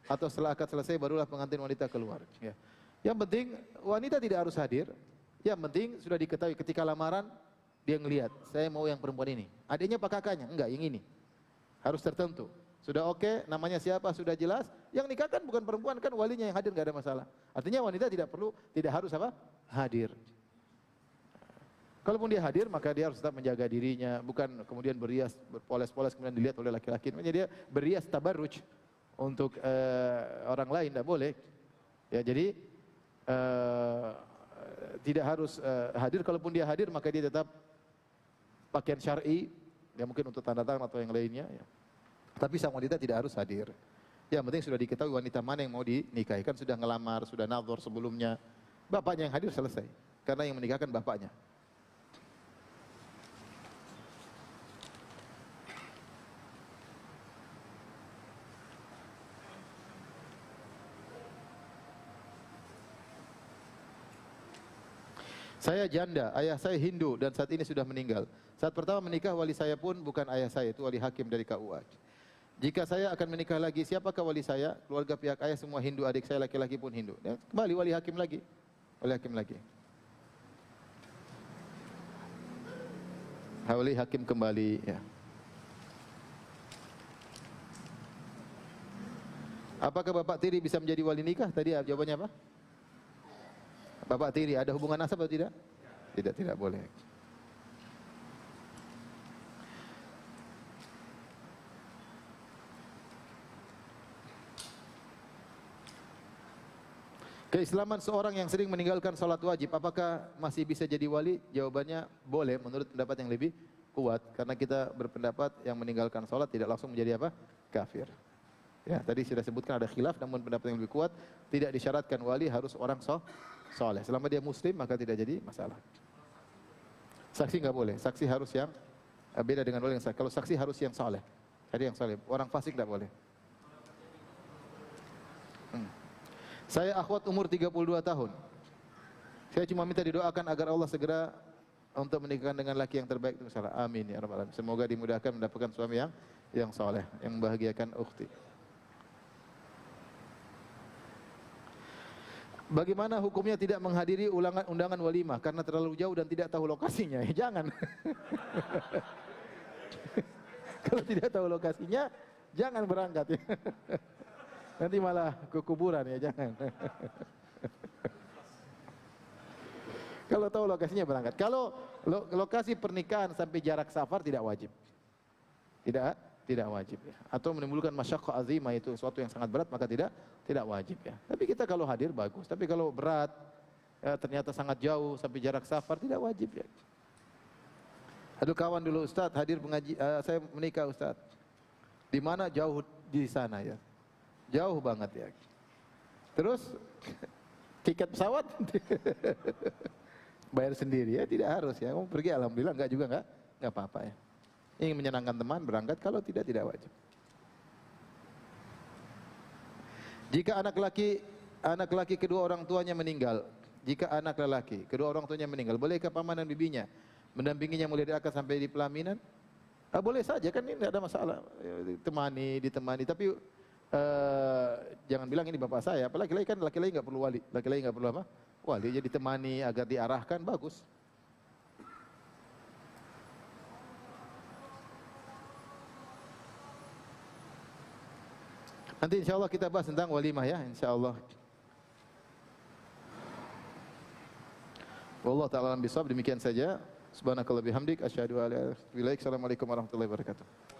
atau setelah akad selesai barulah pengantin wanita keluar? Ya. Yang penting wanita tidak harus hadir. Yang penting sudah diketahui ketika lamaran dia ngelihat, saya mau yang perempuan ini. Adiknya apa kakaknya? Enggak, yang ini. Harus tertentu. Sudah oke, namanya siapa sudah jelas. Yang nikah kan bukan perempuan, kan walinya yang hadir, nggak ada masalah. Artinya wanita tidak harus apa? Hadir. Kalaupun dia hadir, maka dia harus tetap menjaga dirinya, bukan kemudian berias, berpoles-poles kemudian dilihat oleh laki-laki. Namanya dia berias tabarruj untuk orang lain, tidak boleh. Ya, jadi tidak harus hadir. Kalaupun dia hadir, maka dia tetap pakaian syar'i, ya mungkin untuk tanda tangan atau yang lainnya. Ya. Tapi sang wanita tidak harus hadir. Yang penting sudah diketahui wanita mana yang mau dinikahi. Kan sudah ngelamar, sudah nazar sebelumnya. Bapaknya yang hadir selesai. Karena yang menikahkan bapaknya. Saya janda, ayah saya Hindu dan saat ini sudah meninggal. Saat pertama menikah wali saya pun bukan ayah saya, itu wali hakim dari KUA. Jika saya akan menikah lagi, siapakah wali saya? Keluarga pihak ayah semua Hindu, adik saya laki-laki pun Hindu. Ya, kembali wali hakim lagi. Wali hakim lagi. Wali hakim kembali, ya. Apakah Bapak tiri bisa menjadi wali nikah? Tadi jawabannya apa? Bapak tiri ada hubungan nasab atau tidak? Tidak boleh. Keislaman seorang yang sering meninggalkan salat wajib, apakah masih bisa jadi wali? Jawabannya boleh menurut pendapat yang lebih kuat. Karena kita berpendapat yang meninggalkan salat tidak langsung menjadi apa? Kafir. Ya, tadi sudah sebutkan ada khilaf, namun pendapat yang lebih kuat tidak disyaratkan wali harus orang soleh. Selama dia muslim maka tidak jadi masalah. Saksi nggak boleh. Saksi harus yang beda dengan wali yang sah. Kalau saksi harus yang soleh. Jadi yang soleh. Orang fasik tidak boleh. Saya akhwat umur 32 tahun. Saya cuma minta didoakan agar Allah segera untuk menikahkan dengan laki yang terbaik itu salah. Amin ya rabbal alamin. Semoga dimudahkan mendapatkan suami yang saleh, yang membahagiakan ukhti. Bagaimana hukumnya tidak menghadiri undangan walimah karena terlalu jauh dan tidak tahu lokasinya? Ya, jangan. Kalau tidak tahu lokasinya, jangan berangkat ya. Nanti malah ke kuburan ya, jangan. Kalau tahu lokasinya berangkat. Kalau lokasi pernikahan sampai jarak safar tidak wajib. Tidak wajib ya. Atau menimbulkan masyaqqah azimah, itu sesuatu yang sangat berat, maka tidak wajib ya. Tapi kita kalau hadir bagus. Tapi kalau berat ya, ternyata sangat jauh sampai jarak safar, tidak wajib ya. Ada kawan dulu, Ustaz, hadir mengaji, saya menikah Ustaz. Di mana? Jauh di sana ya. Jauh banget ya. Terus tiket pesawat bayar sendiri ya, tidak harus ya. Mau pergi alhamdulillah, enggak juga enggak apa-apa ya. Ingin menyenangkan teman berangkat, kalau tidak wajib. Jika anak laki kedua orang tuanya meninggal, bolehkah paman dan bibinya mendampinginya mulai dari akad sampai di pelaminan? Boleh saja kan, ini tidak ada masalah. Ditemani, tapi jangan bilang ini bapak saya. Apalagi laki-laki kan, laki-laki enggak perlu wali. Laki-laki enggak perlu apa? Wali, jadi ditemani agar diarahkan, bagus. Nanti insya Allah kita bahas tentang walimah ya, insya Allah. Wallahu ta'ala alam bisawab, demikian saja. Subhanakallah bihamdik, asyhadu an la ilaha illa anta, astaghfiruka wa atubu ilaik. Assalamualaikum warahmatullahi wabarakatuh.